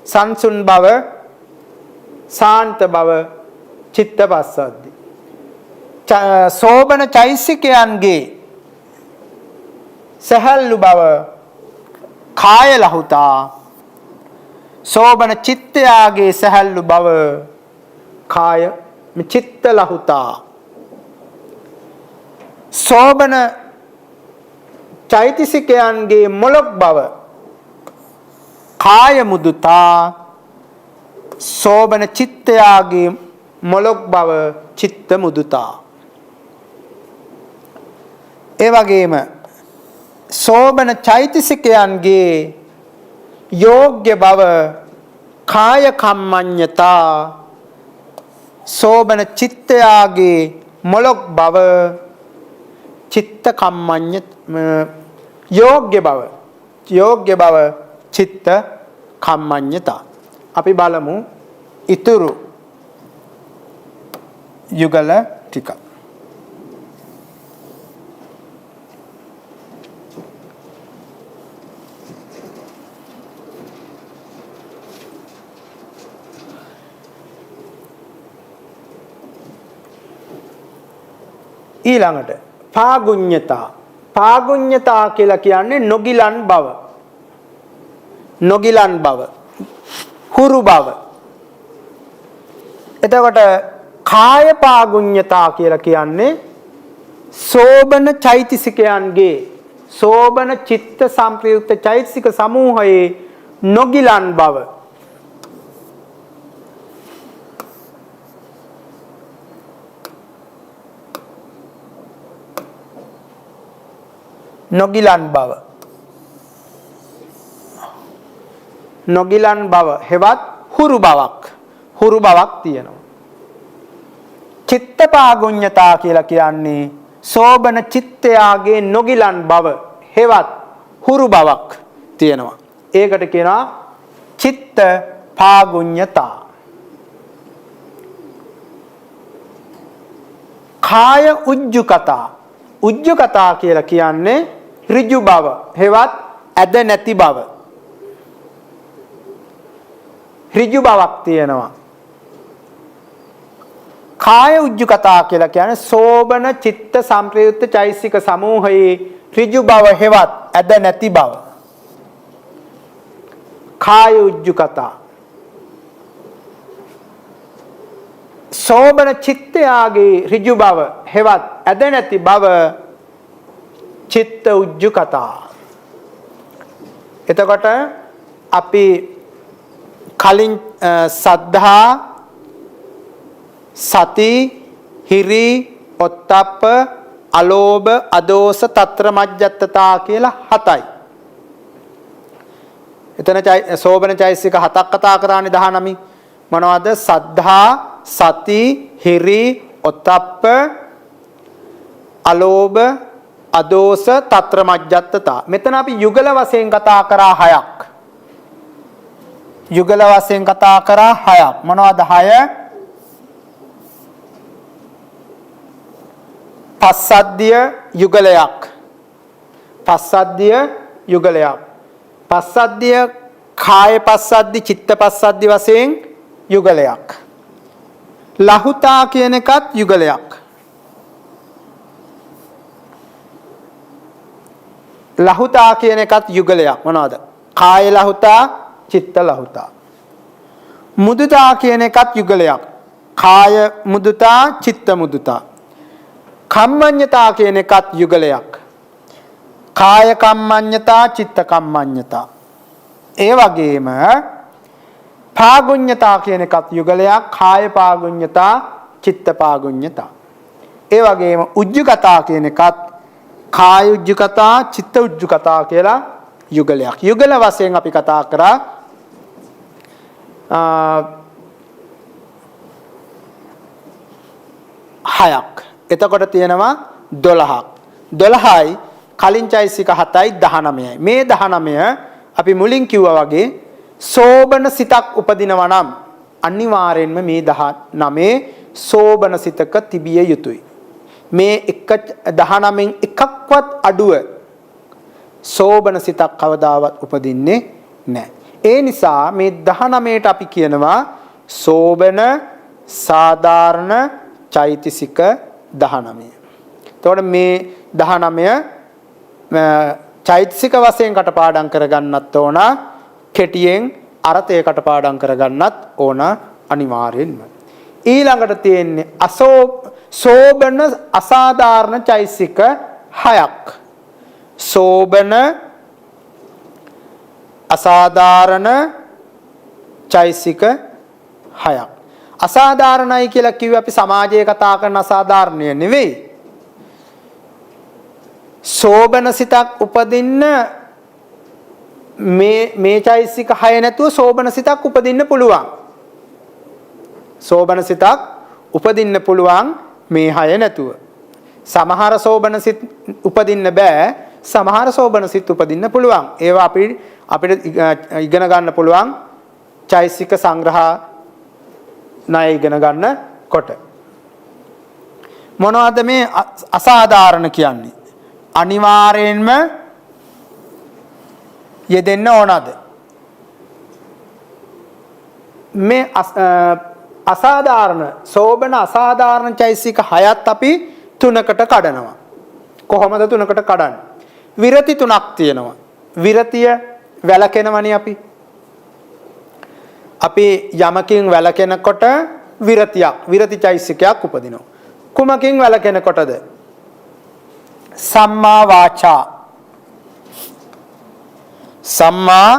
සංසුන් බව, සාන්ත බව චිත්ත පස්සද්දී. සෝබන චෛතසිකයන්ගේ සැහැල්ලු බව කාය ලහුතා, සෝබන චිත්තයාගේ සැහැල්ලු බව කාය චිත්ත ලහුතා. සෝබන චෛතසිකයන්ගේ මොලොක් බව කාය මුදුතා, සෝබන චිත්තයාගේ මොලොක් බව චිත්ත මුදුතා. ඒ වගේම සෝබන චෛතසිකයන්ගේ යෝග්‍ය බව කාය කම්මඤ්ඤතා, සෝබන චිත්තයාගේ මොලොක් බව චිත්ත කම්මඤ්ඤ යෝග්‍ය බව චිත්ත කම්මඤ්ඤතා. අපි බලමු ඉතුරු යුගල ටික. ඊළඟට පාගුඤ්ඤතා. පාගුඤ්ඤතා කියලා කියන්නේ නොගිලන් බව. නොගිලන් බව, හුරු බව. එතකොට කාය පාගුඤ්ඤතා කියලා කියන්නේ සෝබන චෛතසිකයන්ගේ, සෝබන චිත්ත සංප්‍රයුක්ත චෛතසික සමූහයේ නොගිලන් බව. නොගිලන් බව. නොගිලන් බව හෙවත් හුරු බවක්. හුරු බවක් තියෙනවා. චිත්ත පාගුඤ්ඤතා කියලා කියන්නේ සෝබන චිත්තයාගේ නොගිලන් බව හෙවත් හුරු බවක් තියෙනවා. ඒකට කියනවා චිත්ත පාගුඤ්ඤතා. කාය උජ්ජුකතා. උජ්ජුකතා කියලා කියන්නේ ඍජු බව හෙවත් ඇද නැති බව. ඍජු බවක් තියෙනවා. කාය උජ්ජුකතා කියලා කියන්නේ සෝබන චිත්ත සංප්‍රයුක්ත චෛසික සමූහයේ ඍජු බව හෙවත් ඇද නැති බව. කාය උජ්ජුකතා. සෝබන චිත්තයාගේ ඍජු බව හෙවත් ඇද නැති බව චිත්ත උජ්ජුකතා. එතකොට අපි කලින් සද්ධා සති හිරි ඔත්තප්ප අලෝභ අදෝස තත්‍ර මජ්ජත්තතා කියලා 7යි. එතන සෝබන චෛසික 7ක් කතා කරානේ 19. මොනවද? සද්ධා සති හිරි ඔත්තප්ප අලෝභ අදෝස තත්‍ර මජ්ජත්තතා. මෙතන අපි යුගල වශයෙන් කතා කරා 6ක්. යුගල වශයෙන් කතා කරා 6ක්. මොනවද 6? පස්සද්ධිය යුගලයක්. පස්සද්ධිය යුගලයක්. පස්සද්ධිය කාය පස්සද්ධි චිත්ත පස්සද්ධි වශයෙන් යුගලයක්. ලහුතා කියන එකත් යුගලයක්. ලහුතා කියන එකත් යුගලයක්. මොනවද? කාය ලහුතා චිත්ත ලහුතා. මුදුතා කියන එකත් යුගලයක්. කාය මුදුතා චිත්ත මුදුතා. කම්මඤ්ඤතා කියන එකත් යුගලයක්. කාය කම්මඤ්ඤතා චිත්ත කම්මඤ්ඤතා. ඒ වගේම පාගුඤ්ඤතා කියන එකත් යුගලයක්. කාය පාගුඤ්ඤතා චිත්ත පාගුඤ්ඤතා. ඒ වගේම උජ්ජුකතා කියන එකත් කාය උජ්ජුකතා චිත්ත උජ්ජුකතා කියලා යුගලයක්. යුගල වශයෙන් අපි කතා කරා 6ක්. එතකොට තියෙනවා 12ක්. 12යි කලින් චෛසික 7යි 19යි. මේ 19 අපි මුලින් කිව්වා වගේ සෝබන සිතක් උපදිනවා නම් අනිවාර්යෙන්ම මේ 19 සෝබන සිතක තිබිය යුතුයි. මේ 19න් එකක්වත් අඩුව සෝබන සිතක් කවදාවත් උපදින්නේ නැහැ. ඒ නිසා මේ 19ට අපි කියනවා සෝබන සාධාරණ චෛතසික 19. එතකොට මේ 19 චෛතසික වශයෙන් කටපාඩම් කරගන්නත් ඕන, කෙටියෙන් අර්ථය කටපාඩම් කරගන්නත් ඕන අනිවාර්යෙන්ම. ඊළඟට තියෙන්නේ සෝබන අසාධාරණ චෛතසික 6ක්. සෝබන අසාධාරණ චෛතසික 6ක්. අසාධාරණයි කියලා කිව්වේ අපි සමාජයේ කතා කරන අසාධාරණය නෙවෙයි. සෝබන සිතක් උපදින්න මේ චෛතසික 6 නැතුව සෝබන සිතක් උපදින්න පුළුවන්. සෝබන සිතක් උපදින්න පුළුවන් මේ 6 නැතුව. සමහර සෝබන සිත උපදින්න බෑ. සමහර සෝබන සිත උපදින්න පුළුවන්. ඒවා අපිට ඉගෙන ගන්න පුළුවන් චෛතසික සංග්‍රහ ණය ඉගෙන ගන්න කොට. මොනවද මේ අසාධාරණ කියන්නේ? අනිවාර්යෙන්ම යෙදෙන්න ඕනද? මේ අසාධාරණ සෝබන අසාධාරණ චෛතසික 6ත් අපි 3කට කඩනවා. කොහොමද 3කට කඩන්නේ? විරති 3ක් තියෙනවා. විරතිය වැළකෙනවනේ අපි. අපි යමකින් වැළකෙනකොට විරති චෛතසිකයක් උපදිනවා. කුමකින් වැළකෙනකොටද? සම්මා වාචා. සම්මා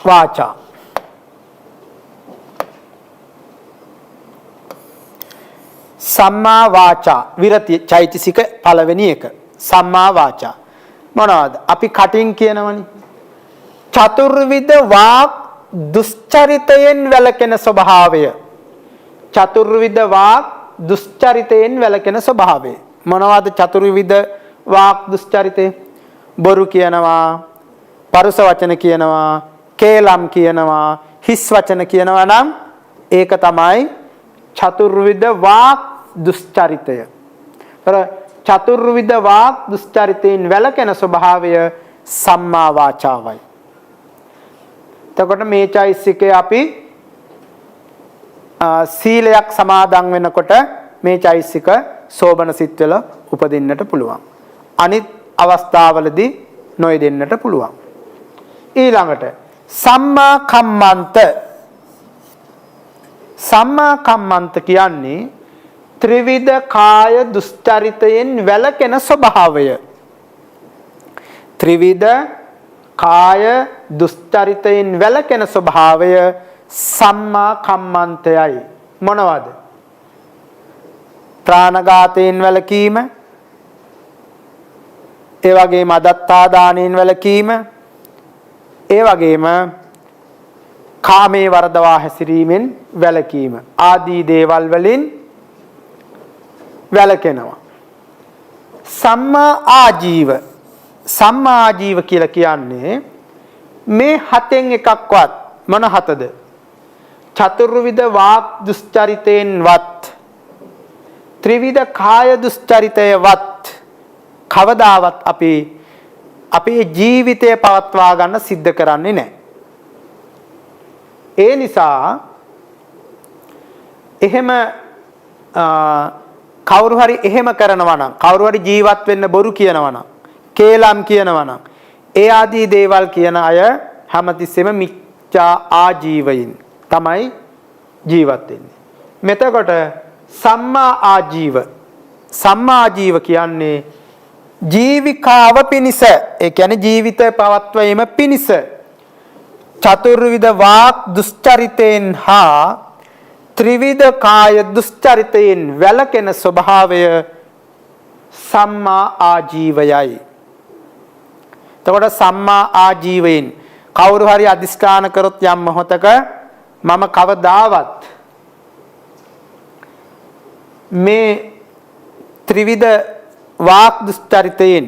වාචා. සම්මා වාචා විරති චෛතසික පළවෙනි එක. සම්මා වාචා මොනවද? අපි කටින් කියනවනේ. චතුර්විධ වාක් දුස්චරිතයෙන් වැළකෙන ස්වභාවය. චතුර්විධ වාක් දුස්චරිතයෙන් වැළකෙන ස්වභාවය. මොනවද චතුර්විධ වාක් දුස්චරිතේ? බොරු කියනවා, පරුස වචන කියනවා, කේලම් කියනවා, හිස් වචන කියනවා නම් ඒක තමයි චතුර්විධ වාක් දුස්චරිතය. චතුර්විධ වාක් දුස්චරිතයෙන් වැළකෙන ස්වභාවය සම්මා වාචාවයි. එතකොට මේ චෛසිකය අපි සීලයක් සමාදන් වෙනකොට මේ චෛසික සෝබන සිත්වල උපදින්නට පුළුවන්. අනිත් අවස්ථාවලදී නොයෙදෙන්නට පුළුවන්. ඊළඟට සම්මා කම්මන්ත. සම්මා කම්මන්ත කියන්නේ ත්‍රිවිධ කාය දුස්චරිතයෙන් වැළකෙන ස්වභාවය. ත්‍රිවිධ කාය දුස්චරිතයෙන් වැළකෙන ස්වභාවය සම්මා කම්මන්තයයි. මොනවද? ප්‍රාණඝාතයෙන් වැළකීම, ඒ වගේම අදත්තා දානයෙන් වැළකීම, ඒ වගේම කාමයේ වර්ධවා හැසිරීමෙන් වැළකීම ආදී දේවල් වලින් වැළකෙනවා. සම්මා ආජීව. සම්මා ආජීව කියලා කියන්නේ මේ හතෙන් එකක්වත් මොන හතද? චතුර්විධ වාක් දුස්චරිතයෙන්වත් ත්‍රිවිධ කාය දුස්චරිතයවත් කවදාවත් අපි අපේ ජීවිතය පවත්වා ගන්න සිද්ධ කරන්නේ නැහැ. ඒ නිසා එහෙම කවුරු හරි එහෙම කරනවා නම්, කවුරු හරි ජීවත් වෙන්න බොරු කියනවා නම්, කේලම් කියනවා නම්, ඒ ආදී දේවල් කියන අය හැමතිස්සෙම මිච්ඡා ආජීවයින් තමයි ජීවත් වෙන්නේ. මෙතකොට සම්මා ආජීව. සම්මා ආජීව කියන්නේ ජීවිකාව පිණිස, ඒ කියන්නේ ජීවිතය පවත්වීම පිණිස චතුර්විධ වාක් දුස්චරිතයෙන් හා ත්‍රිවිධ කාය දුස්චරිතයෙන් වැළකෙන ස්වභාවය සම්මා ආජීවයයි. එතකොට සම්මා ආජීවයෙන් කවුරු හරි අදිස්ථාන කරොත් යම් මොහොතක මම කවදාවත් මේ ත්‍රිවිධ වාක් දුස්චරිතයෙන්,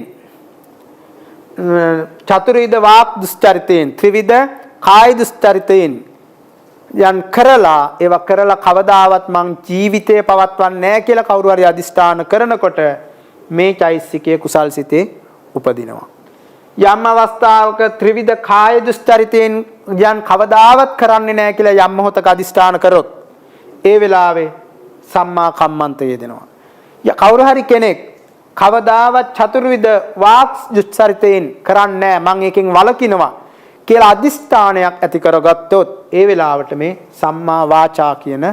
චතුර්විධ වාක් දුස්චරිතයෙන්, ත්‍රිවිධ කාය දුස්චරිතයෙන් යන් කරලා ඒවා කරලා කවදාවත් මං ජීවිතය පවත්වන්නේ නැහැ කියලා කවුරු හරි අදිස්ථාන කරනකොට මේ චෛසිකයේ කුසල් සිතේ උපදිනවා. යම් අවස්ථාවක ත්‍රිවිධ කාය දුස්චරිතයෙන් යන් කවදාවත් කරන්නේ නැහැ කියලා යම් මොහොතක අදිස්ථාන කරොත් ඒ වෙලාවේ සම්මා කම්මන්තය යෙදෙනවා. කවුරු හරි කෙනෙක් කවදාවත් චතුර්විධ වාක් දුස්චරිතයෙන් කරන්නේ නැහැ, මං එකෙන් වළකිනවා කියලා අදිස්ථානයක් ඇති කරගත්තොත් ඒ වෙලාවට මේ සම්මා වාචා කියන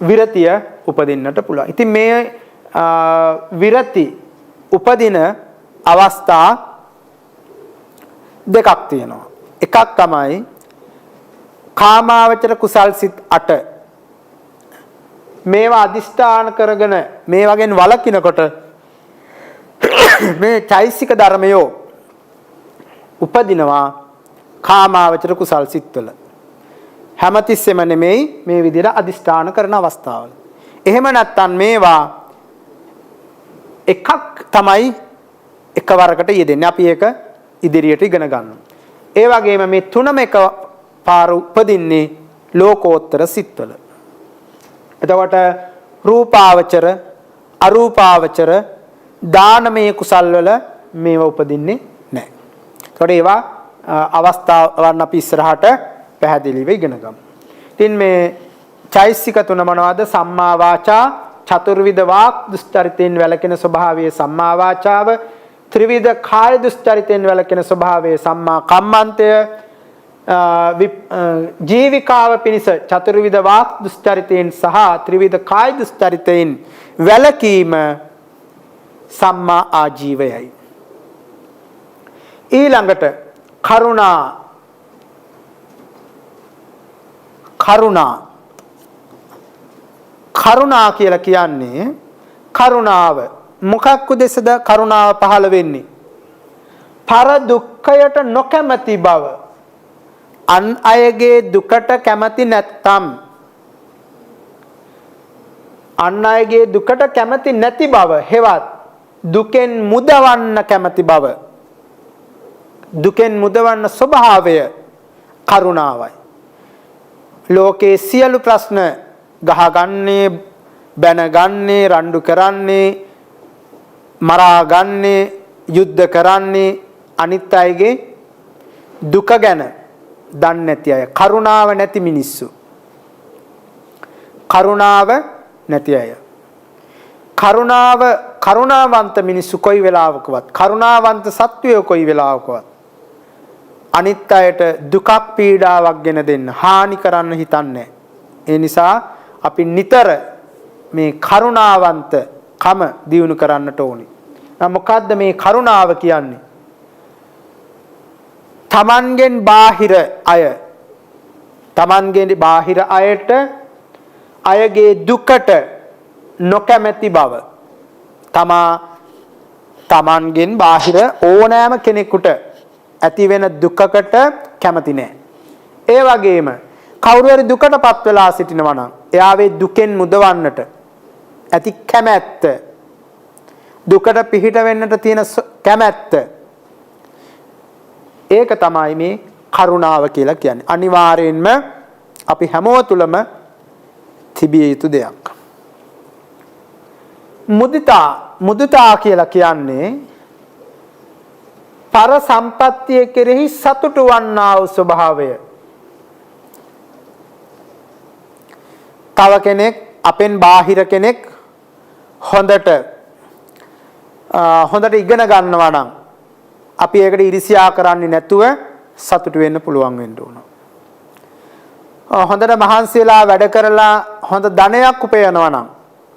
විරතිය උපදින්නට පුළුවන්. ඉතින් මේ විරති උපදින අවස්ථා දෙකක් තියෙනවා. එකක් තමයි කාමාවචර කුසල් සිත් 8. මේවා අදිෂ්ඨාන කරගෙන මේ වගේ වළකිනකොට මේ චෛසික ධර්මයෝ උපදිනවා කාමාවචර කුසල් සිත්වල. හැමතිස්සෙම නෙමෙයි මේ විදිහට අදිෂ්ඨාන කරන අවස්ථාවල. එහෙම නැත්නම් මේවා එකක් තමයි එකවරකට යෙදෙන්නේ. අපි ඒක ඉදිරියට ඉගෙන ගන්නවා. ඒ වගේම මේ තුනම එක පාර උපදින්නේ ලෝකෝත්තර සිත්වල. එතකොට රූපාවචර, අරූපාවචර, දානමය කුසල් වල මේව උපදින්නේ නැහැ. ඒකට ඒවා අවස්ථාවන් අපි ඉස්සරහට පැහැදිලිව ඉගෙන ගමු. ඉතින් මේ චෛසික තුන මොනවද? සම්මා වාචා, චතුර්විධ වාක් දුස්චරිතයෙන් වැළකෙන ස්වභාවයේ සම්මා වාචාව, ත්‍රිවිධ කාය දුස්චරිතයෙන් වැළකෙන ස්වභාවයේ සම්මා කම්මන්තය, ජීවිකාව පිණිස චතුර්විධ වාක් දුස්චරිතයෙන් සහ ත්‍රිවිධ කාය දුස්චරිතයෙන් වැළකීම සම්මා ආජීවයයි. ඊළඟට කරුණා. කරුණා කියලා කියන්නේ කරුණාව. මොකක් උදෙසද කරුණාව පහළ වෙන්නේ? පර දුක්ඛයට නොකැමැති බව. අන් අයගේ දුකට කැමැති නැත්නම් අන් අයගේ දුකට කැමති නැති බව හෙවත් දුකෙන් මුදවන්න කැමති බව දුකෙන් මුදවන්න ස්වභාවය කරුණාවයි. ලෝකේ සියලු ප්‍රශ්න ගහගන්නේ බැනගන්නේ රණ්ඩු කරන්නේ මරාගන්නේ යුද්ධ කරන්නේ අනිත් අයගේ දුක ගැන දන්නේ නැති අය කරුණාව නැති මිනිස්සු කරුණාව නැති අය කරුණාවන්ත මිනිස්සු කොයි වෙලාවකවත් කරුණාවන්ත සත්වයෝ කොයි වෙලාවකවත් අනිත් අයට දුකක් පීඩාවක් ගෙන දෙන්න හානි කරන්න හිතන්නේ. ඒ නිසා අපි නිතර මේ කරුණාවන්ත කම දියුණු කරන්නට ඕනේ. මොකද්ද මේ කරුණාව කියන්නේ? තමන්ගෙන් බාහිර අයට අයගේ දුකට නොකැමැති බව තමන්ගෙන් බාහිර ඕනෑම කෙනෙකුට ඇති වෙන දුකකට කැමති නැහැ. ඒ වගේම කවුරු හරි දුකටපත් වෙලා සිටිනවා නම් එයාවේ දුකෙන් මුදවන්නට ඇති කැමැත්ත දුකට පිහිට වෙන්නට තියෙන කැමැත්ත ඒක තමයි මේ කරුණාව කියලා කියන්නේ. අනිවාර්යෙන්ම අපි හැමෝම තුලම තිබිය යුතු දෙයක්. මුදිතා කියලා කියන්නේ පර සම්පත්තිය කෙරෙහි සතුටු වන්නා වූ ස්වභාවය. තව කෙනෙක් අපෙන් බාහිර කෙනෙක් හොඳට ඉගෙන ගන්නවා නම් අපි ඒකට ඉරිසියා කරන්නේ නැතුව සතුටු වෙන්න පුළුවන් වෙන්න ඕන. හොඳට මහන්සි වෙලා වැඩ කරලා හොඳ ධනයක් උපයනවා නම්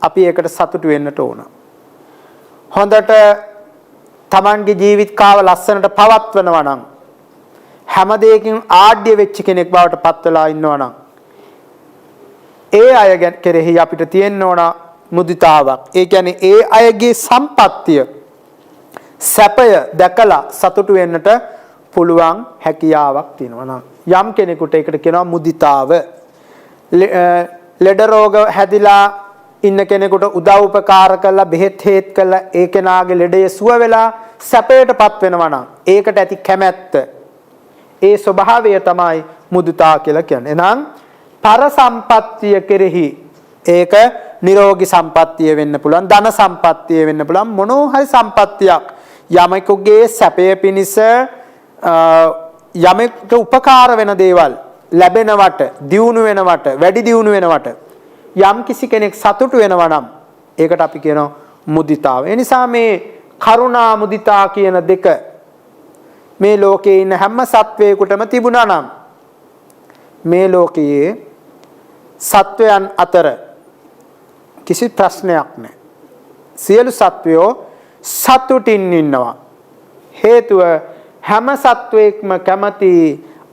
අපි ඒකට සතුටු වෙන්නට ඕන. හොඳට තමන්ගේ ජීවිත කාව ලස්සනට පවත්වනවා නම් හැම දෙයකින් ආඩ්‍ය වෙච්ච කෙනෙක් බවට පත් වෙලා ඉන්නවා නම් ඒ අය කෙරෙහි අපිට තියෙන්න ඕන මුදිතාවක්. ඒ කියන්නේ ඒ අයගේ සම්පත්තිය සැපය දැකලා සතුටු වෙන්නට පුළුවන් හැකියාවක් තියෙනවා නම් යම් කෙනෙකුට ඒකට කියනවා මුදිතාව. ලෙඩ රෝග හැදිලා ඉන්න කෙනෙකුට උදව් උපකාර කරලා බෙහෙත් හේත් කරලා ඒ කෙනාගේ ලෙඩේ සුව වෙලා සැපයටපත් වෙනවා නම් ඒකට ඇති කැමැත්ත ඒ ස්වභාවය තමයි මුදිතා කියලා කියන්නේ. එහෙනම් පර සම්පත්තිය කෙරෙහි ඒක නිරෝගී සම්පත්තිය වෙන්න පුළුවන්, ධන සම්පත්තිය වෙන්න පුළුවන්, මොනෝ හරි සම්පත්තියක් යමෙකුගේ සැපය පිණිස යමෙකුට උපකාර වෙන දේවල් ලැබෙනවට, දියුණු වෙනවට, වැඩි දියුණු වෙනවට යම් කිසි කෙනෙක් සතුටු වෙනවා නම් ඒකට අපි කියනවා මුදිතාව. ඒ නිසා මේ කරුණා මුදිතා කියන දෙක මේ ලෝකේ ඉන්න හැම සත්වයකටම තිබුණා නම් මේ ලෝකයේ සත්වයන් අතර කිසි ප්‍රශ්නයක් නැහැ. සියලු සත්වයෝ සතුටින් ඉන්නවා. හේතුව හැම සත්වයක්ම කැමති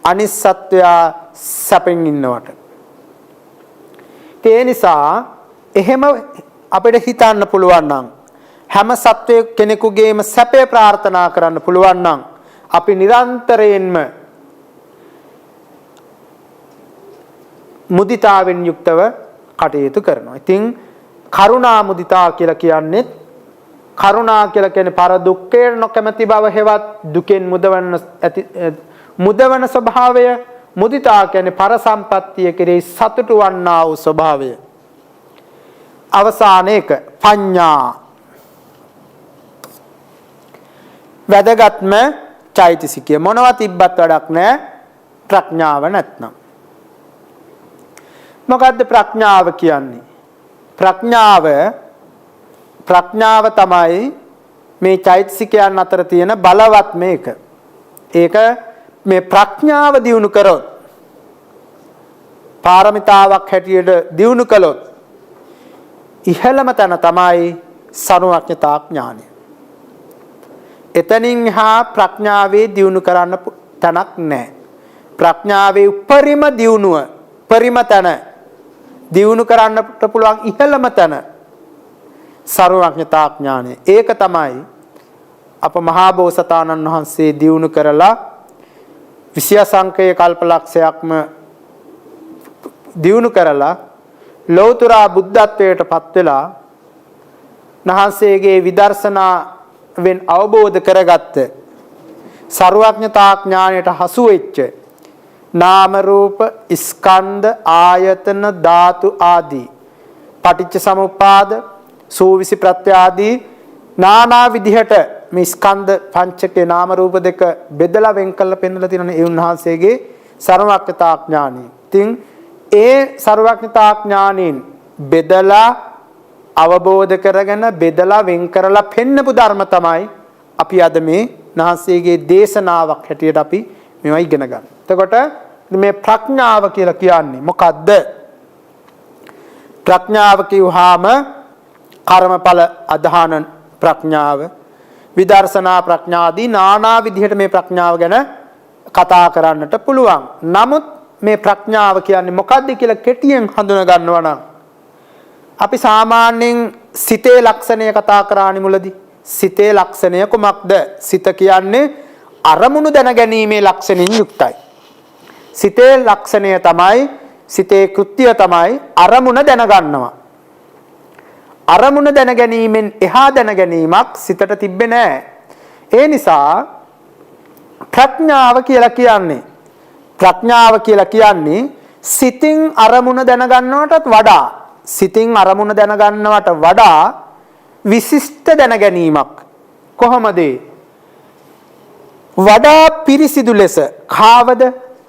අනිත් සත්වයා සැපෙන් ඉන්නවට. ඒ නිසා එහෙම අපිට හිතන්න පුළුවන් නම් හැම සත්වයක් කෙනෙකුගේම සැපය ප්‍රාර්ථනා කරන්න පුළුවන් නම් අපි නිරන්තරයෙන්ම මුදිතාවෙන් යුක්තව කටයුතු කරනවා. ඉතින් කරුණා මුදිතා කියලා කියන්නේ කරුණා කියලා කියන්නේ පර දුක්ඛයට නොකැමැති බව හෙවත් දුකෙන් මුදවන ස්වභාවය. මුදිතා කියන්නේ පර සම්පත්තිය කෙරෙහි සතුටු වන්නා වූ ස්වභාවය. අවසාන එක පඤ්ඤා. වැදගත්ම චෛතසිකය මොනවා තිබ්බත් වැඩක් නැහැ ප්‍රඥාව නැත්නම්. මොකද්ද ප්‍රඥාව කියන්නේ? ප්‍රඥාව තමයි මේ චෛතසිකයන් අතර තියෙන බලවත් මේක. ඒක මේ ප්‍රඥාව දියුණු කරොත් පාරමිතාවක් හැටියට දියුණු කළොත් ඉහළම තැන තමයි සර්වඥතා ඥානය. එතනින් හා ප්‍රඥාවේ දියුණු කරන්න තැනක් නැහැ. ප්‍රඥාවේ උපරිම දියුණුව පරිම තැන දියුණු කරන්නට පුළුවන් ඉහළම තැන සර්වඥතා ඥානය. ඒක තමයි අප මහා බෝසතාණන් වහන්සේ දියුණු කරලා 20 සංඛ්‍ය කල්පලක්ෂයක්ම දියුණු කරලා ලෞතර බුද්ධත්වයට පත් වෙලා නහන්සේගේ විදර්ශනාවෙන් අවබෝධ කරගත්ත සර්වඥතා ඥාණයට හසු වෙච්ච නාම රූප ස්කන්ධ ආයතන ධාතු ආදී පටිච්ච සමුප්පාද සූවිසි ප්‍රත්‍ය ආදී නානා විදිහට මේ ස්කන්ධ පංචකේ නාම රූප දෙක බෙදලා වෙන් කරලා පෙන්වලා තියෙනනේ ඒ උන්වහන්සේගේ සර්වඥතා ඥාණය. ඉතින් ඒ සර්වඥතා ඥාණයෙන් බෙදලා අවබෝධ කරගෙන බෙදලා වෙන් කරලා පෙන්නපු ධර්ම තමයි අපි අද මේ නහන්සේගේ දේශනාවක් හැටියට අපි මේවා ඉගෙන ගන්න. එතකොට මේ ප්‍රඥාව කියලා කියන්නේ මොකද්ද? ප්‍රඥාව කියුවාම කර්මඵල අධහාන ප්‍රඥාව, විදර්ශනා ප්‍රඥාදී නානා විදිහට මේ ප්‍රඥාව ගැන කතා කරන්නට පුළුවන්. නමුත් මේ ප්‍රඥාව කියන්නේ මොකද්ද කියලා කෙටියෙන් හඳුනා ගන්නවා නම් අපි සාමාන්‍යයෙන් සිතේ ලක්ෂණය කතා කරානි මුලදී. සිතේ ලක්ෂණය කොමක්ද? සිත කියන්නේ අරමුණු දැනගැනීමේ ලක්ෂණයෙන් යුක්තයි. සිතේ ලක්ෂණය තමයි, සිතේ කෘත්‍යය තමයි අරමුණ දැනගන්නවා. අරමුණ දැනගැනීමෙන් එහා දැනගැනීමක් සිතට තිබ්බේ නැහැ. ඒ නිසා ප්‍රඥාව කියලා කියන්නේ සිතින් අරමුණ දැනගන්නවටත් වඩා විශිෂ්ට දැනගැනීමක්. කොහොමද? වඩා පිරිසිදු ලෙස කාවද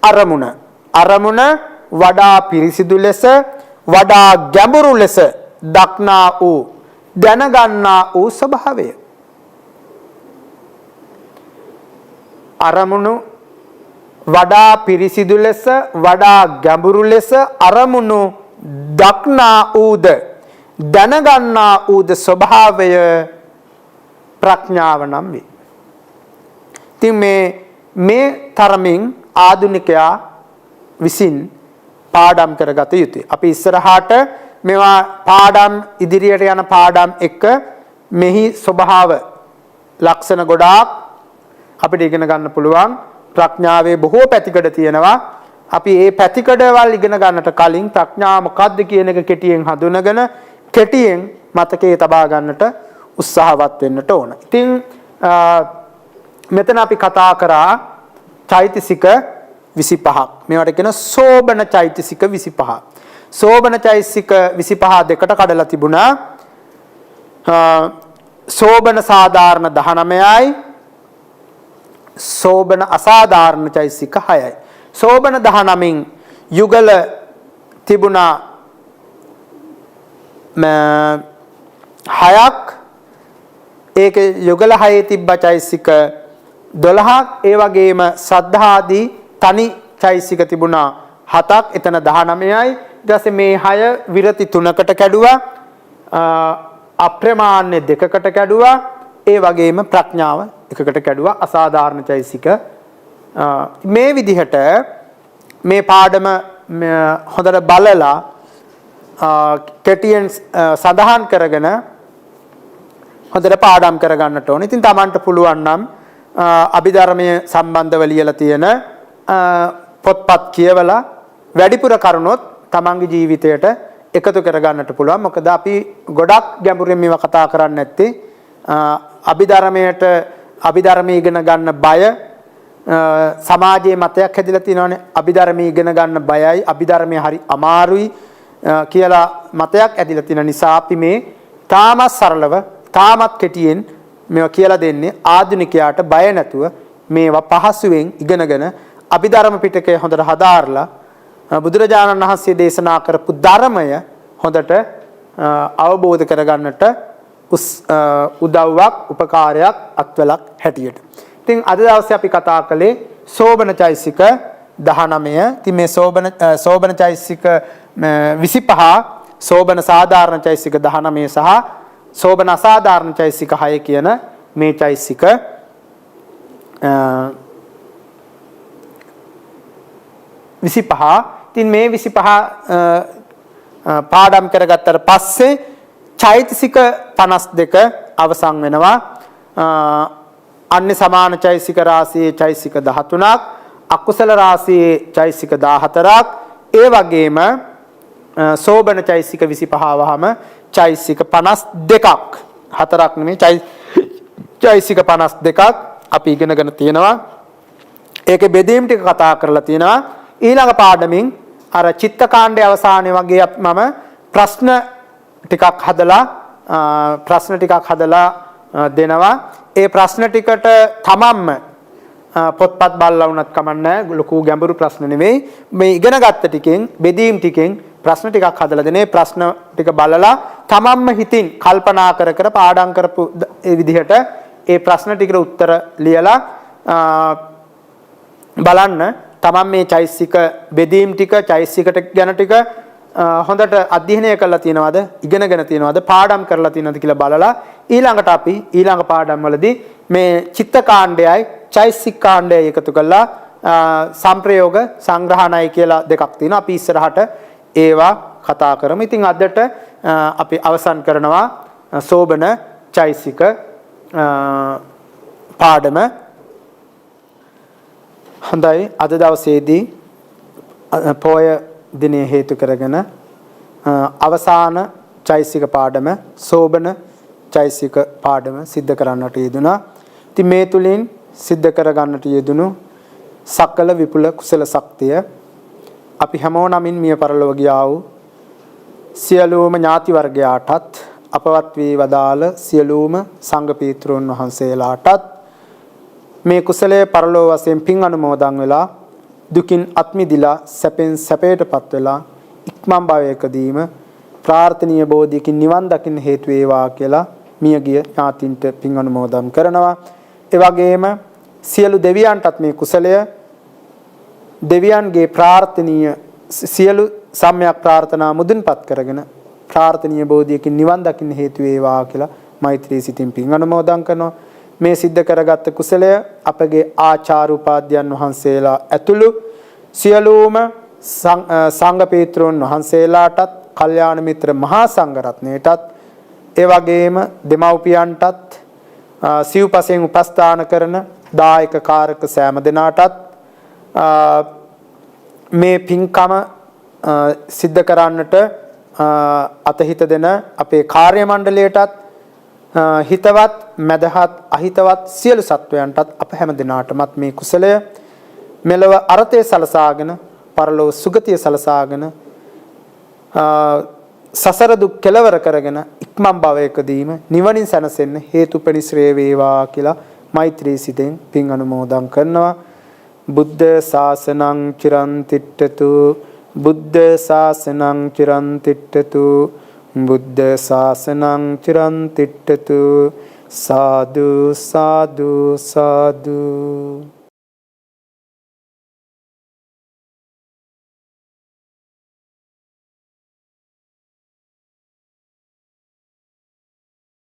අරමුණ වඩා පිරිසිදු ලෙස වඩා ගැඹුරු ලෙස දක්නා වූ දැනගන්නා වූ ස්වභාවය. අරමුණු වඩා පිරිසිදු ලෙස වඩා ගැඹුරු ලෙස අරමුණු දක්නා වූද දැනගන්නා වූද ස්වභාවය ප්‍රඥාව නම් වේ. ඉතින් මේ තරමින් ආධුනිකයා විසින් පාඩම් කරගත යුතුයි. අපි ඉස්සරහට මේවා පාඩම් ඉදිරියට යන පාඩම් එක මෙහි ස්වභාව ලක්ෂණ ගොඩාක් අපිට ඉගෙන ගන්න පුළුවන්. ප්‍රඥාවේ බොහෝ පැතිකඩ තියෙනවා. අපි මේ පැතිකඩවල් ඉගෙන ගන්නට කලින් ප්‍රඥාව මොකක්ද කියන එක කෙටියෙන් හඳුනගෙන කෙටියෙන් මතකයේ තබා ගන්නට උත්සාහවත් වෙන්නට ඕන. ඉතින් මෙතන අපි කතා කරා චෛතසික 25ක්. මේවට කියන සෝබන චෛතසික 25. සෝබන චෛතසික 25 දෙකට කඩලා තිබුණා. සෝබන සාධාරණ 19යි සෝබන අසාධාරණ චෛතසික 6යි. සෝබන 19න් යුගල තිබුණා 6ක්. ඒකේ යුගල 6 තිබ්බ චෛතසික 12ක්. ඒ වගේම සද්ධාදී තනි චෛතසික තිබුණා 7ක්. එතන 19යි. ඊට පස්සේ මේ 6 විරති 3කට කැඩුවා. අප්‍රමාණ්‍ය 2කට කැඩුවා. ඒ වගේම ප්‍රඥාව 1කට කැඩුවා. අසාධාරණ චෛතසික. මේ විදිහට මේ පාඩම හොඳට බලලා කෙටියෙන් සඳහන් කරගෙන හොඳට පාඩම් කරගන්නට ඕනේ. ඉතින් Tamanට පුළුවන් නම් අභිධර්මයේ සම්බන්ධව ලියලා තියෙන පොත්පත් කියවලා වැඩිපුර කරුණොත් Tamanගේ ජීවිතයට එකතු කරගන්නට පුළුවන්. මොකද අපි ගොඩක් ගැඹුරින් මේවා කතා කරන්නේ නැත්තේ අභිධර්මයේ ඉගෙන ගන්න බය සමාජයේ මතයක් හැදිලා තියෙනවානේ. අභිධර්මයේ ඉගෙන ගන්න බයයි, අභිධර්මයේ හරි අමාරුයි කියලා මතයක් ඇදිලා තියෙන නිසා අපි මේ තාමත් සරලව තාමත් කෙටියෙන් මේවා කියලා දෙන්නේ ආධුනිකයාට බය නැතුව මේවා පහසුවෙන් ඉගෙනගෙන අභිධර්ම පිටකය හොඳට හදාarලා බුදුරජාණන් වහන්සේ දේශනා කරපු ධර්මය හොඳට අවබෝධ කරගන්නට උදව්වක් උපකාරයක් අත්වලක් හැටියට. ඉතින් අද දවසේ අපි කතා කළේ සෝබන චෛතසික 19. ඉතින් මේ සෝබන චෛතසික 25, සෝබන සාධාරණ චෛතසික 19 සහ සෝබන අසාධාරණ චෛතසික 6 කියන මේ චෛතසික 25. ඉතින් මේ 25 පාඩම් කරගත්තට පස්සේ චෛතසික 52 අවසන් වෙනවා. අන්‍ය සමාන චෛතසික රාශියේ චෛතසික 13ක්, අකුසල රාශියේ චෛතසික 14ක්, ඒ වගේම සෝබන චෛසික 25 වහම චෛසික 52ක් හතරක් නෙමෙයි චෛසික 52ක් අපි ඉගෙනගෙන තියෙනවා. ඒකේ බෙදීම් ටික කතා කරලා තියෙනවා. ඊළඟ පාඩමින් අර චිත්තකාණ්ඩයේ අවසානයේ වගේ මම ප්‍රශ්න ටිකක් හදලා දෙනවා. ඒ ප්‍රශ්න ටිකට තමන්ම පොත්පත් බලලා වුණත් කමන්නේ ලොකු ගැඹුරු ප්‍රශ්න නෙවෙයි. මේ ඉගෙන ගත්ත ටිකෙන් බෙදීම් ටිකෙන් ප්‍රශ්න ටිකක් හදලා දෙනේ. ප්‍රශ්න ටික බලලා තමන්ම හිතින් කල්පනා කර පාඩම් කරපු ඒ විදිහට ඒ ප්‍රශ්න ටිකට උත්තර ලියලා බලන්න තමන් මේ චෛසික බෙදීම් ටික චෛසිකට ගැන ටික හොඳට අධ්‍යයනය කරලා තියෙනවද ඉගෙනගෙන තියෙනවද පාඩම් කරලා තියෙනවද කියලා බලලා ඊළඟට අපි ඊළඟ පාඩම් වලදී මේ චිත්ත කාණ්ඩයයි චෛසික කාණ්ඩයයි එකතු කරලා සම්ප්‍රයෝග සංග්‍රහණයි කියලා දෙකක් තියෙනවා. අපි ඉස්සරහට ඒවා කතා කරමු. ඉතින් අදට අපි අවසන් කරනවා සෝබන චෛසික පාඩම. හොඳයි, අද දවසේදී පොය දිනේ හේතු කරගෙන අවසාන චෛසික පාඩම සෝබන චෛසික පාඩම සිද්ධ කරන්නට යෙදුණා. ඉතින් මේ තුලින් සිද්ධ කරගන්නට යෙදුණු සකල විපුල කුසල ශක්තිය අපි හැමෝනමින් මිය පරලොව ගියා වූ සියලුම ඥාති වර්ගයාටත් අපවත් වී වදාළ සියලුම සංඝ පීත්‍රුන් වහන්සේලාටත් මේ කුසලයේ පරලොව වශයෙන් පින් අනුමෝදන් වෙලා දුකින් අත්මිදිලා සැපෙන් සැපයටපත් වෙලා ඉක්මන් භවයකදීම ප්‍රාර්ථනීය බෝධියකින් නිවන් දකින්න හේතු වේවා කියලා මියගිය ඥාතින්ට පින් අනුමෝදන් කරනවා. ඒ වගේම සියලු දෙවියන්ටත් මේ කුසලය දෙවියන්ගේ ප්‍රාර්ථනීය සියලු සම්‍යක් ප්‍රාර්ථනා මුදුන්පත් කරගෙන ප්‍රාර්ථනීය බෝධියකින් නිවන් දකින්න හේතු වේවා කියලා මෛත්‍රී සිතින් පින් අනුමෝදන් කරනවා. මේ සිද්ධ කරගත් කුසලය අපගේ ආචාර්ය උපාධ්‍යයන් වහන්සේලා ඇතුළු සියලුම සංඝ පීත්‍රුන් වහන්සේලාටත් කල්යාණ මිත්‍ර මහා සංඝ රත්නයටත් ඒ වගේම දෙමව්පියන්ටත් සිව්පසෙන් උපස්ථාන කරන දායක කාරක සෑම දෙනාටත් මේ පින්කම සිද්ධ කරන්නට අතහිත දෙන අපේ කාර්ය මණ්ඩලයටත් හිතවත් මදහත් අහිතවත් සියලු සත්වයන්ටත් අප හැම දිනාටමත් මේ කුසලය මෙලව අරතේ සලසාගෙන පරලොව සුගතිය සලසාගෙන සසර දුක් කෙලවර කරගෙන ඉක්මන් භවයකදීම නිවනින් සැනසෙන්න හේතුපනිශ්‍රේ වේවා කියලා මෛත්‍රී සිතෙන් පින් අනුමෝදන් කරනවා. බුද්ධ ශාසනං චිරන් තිට්ඨතු බුද්ධ ශාසනං චිරන් තිට්ඨතු බුද්ධ ශාසනං චිරන් තිට්ඨතු සාදු සාදු සාදු.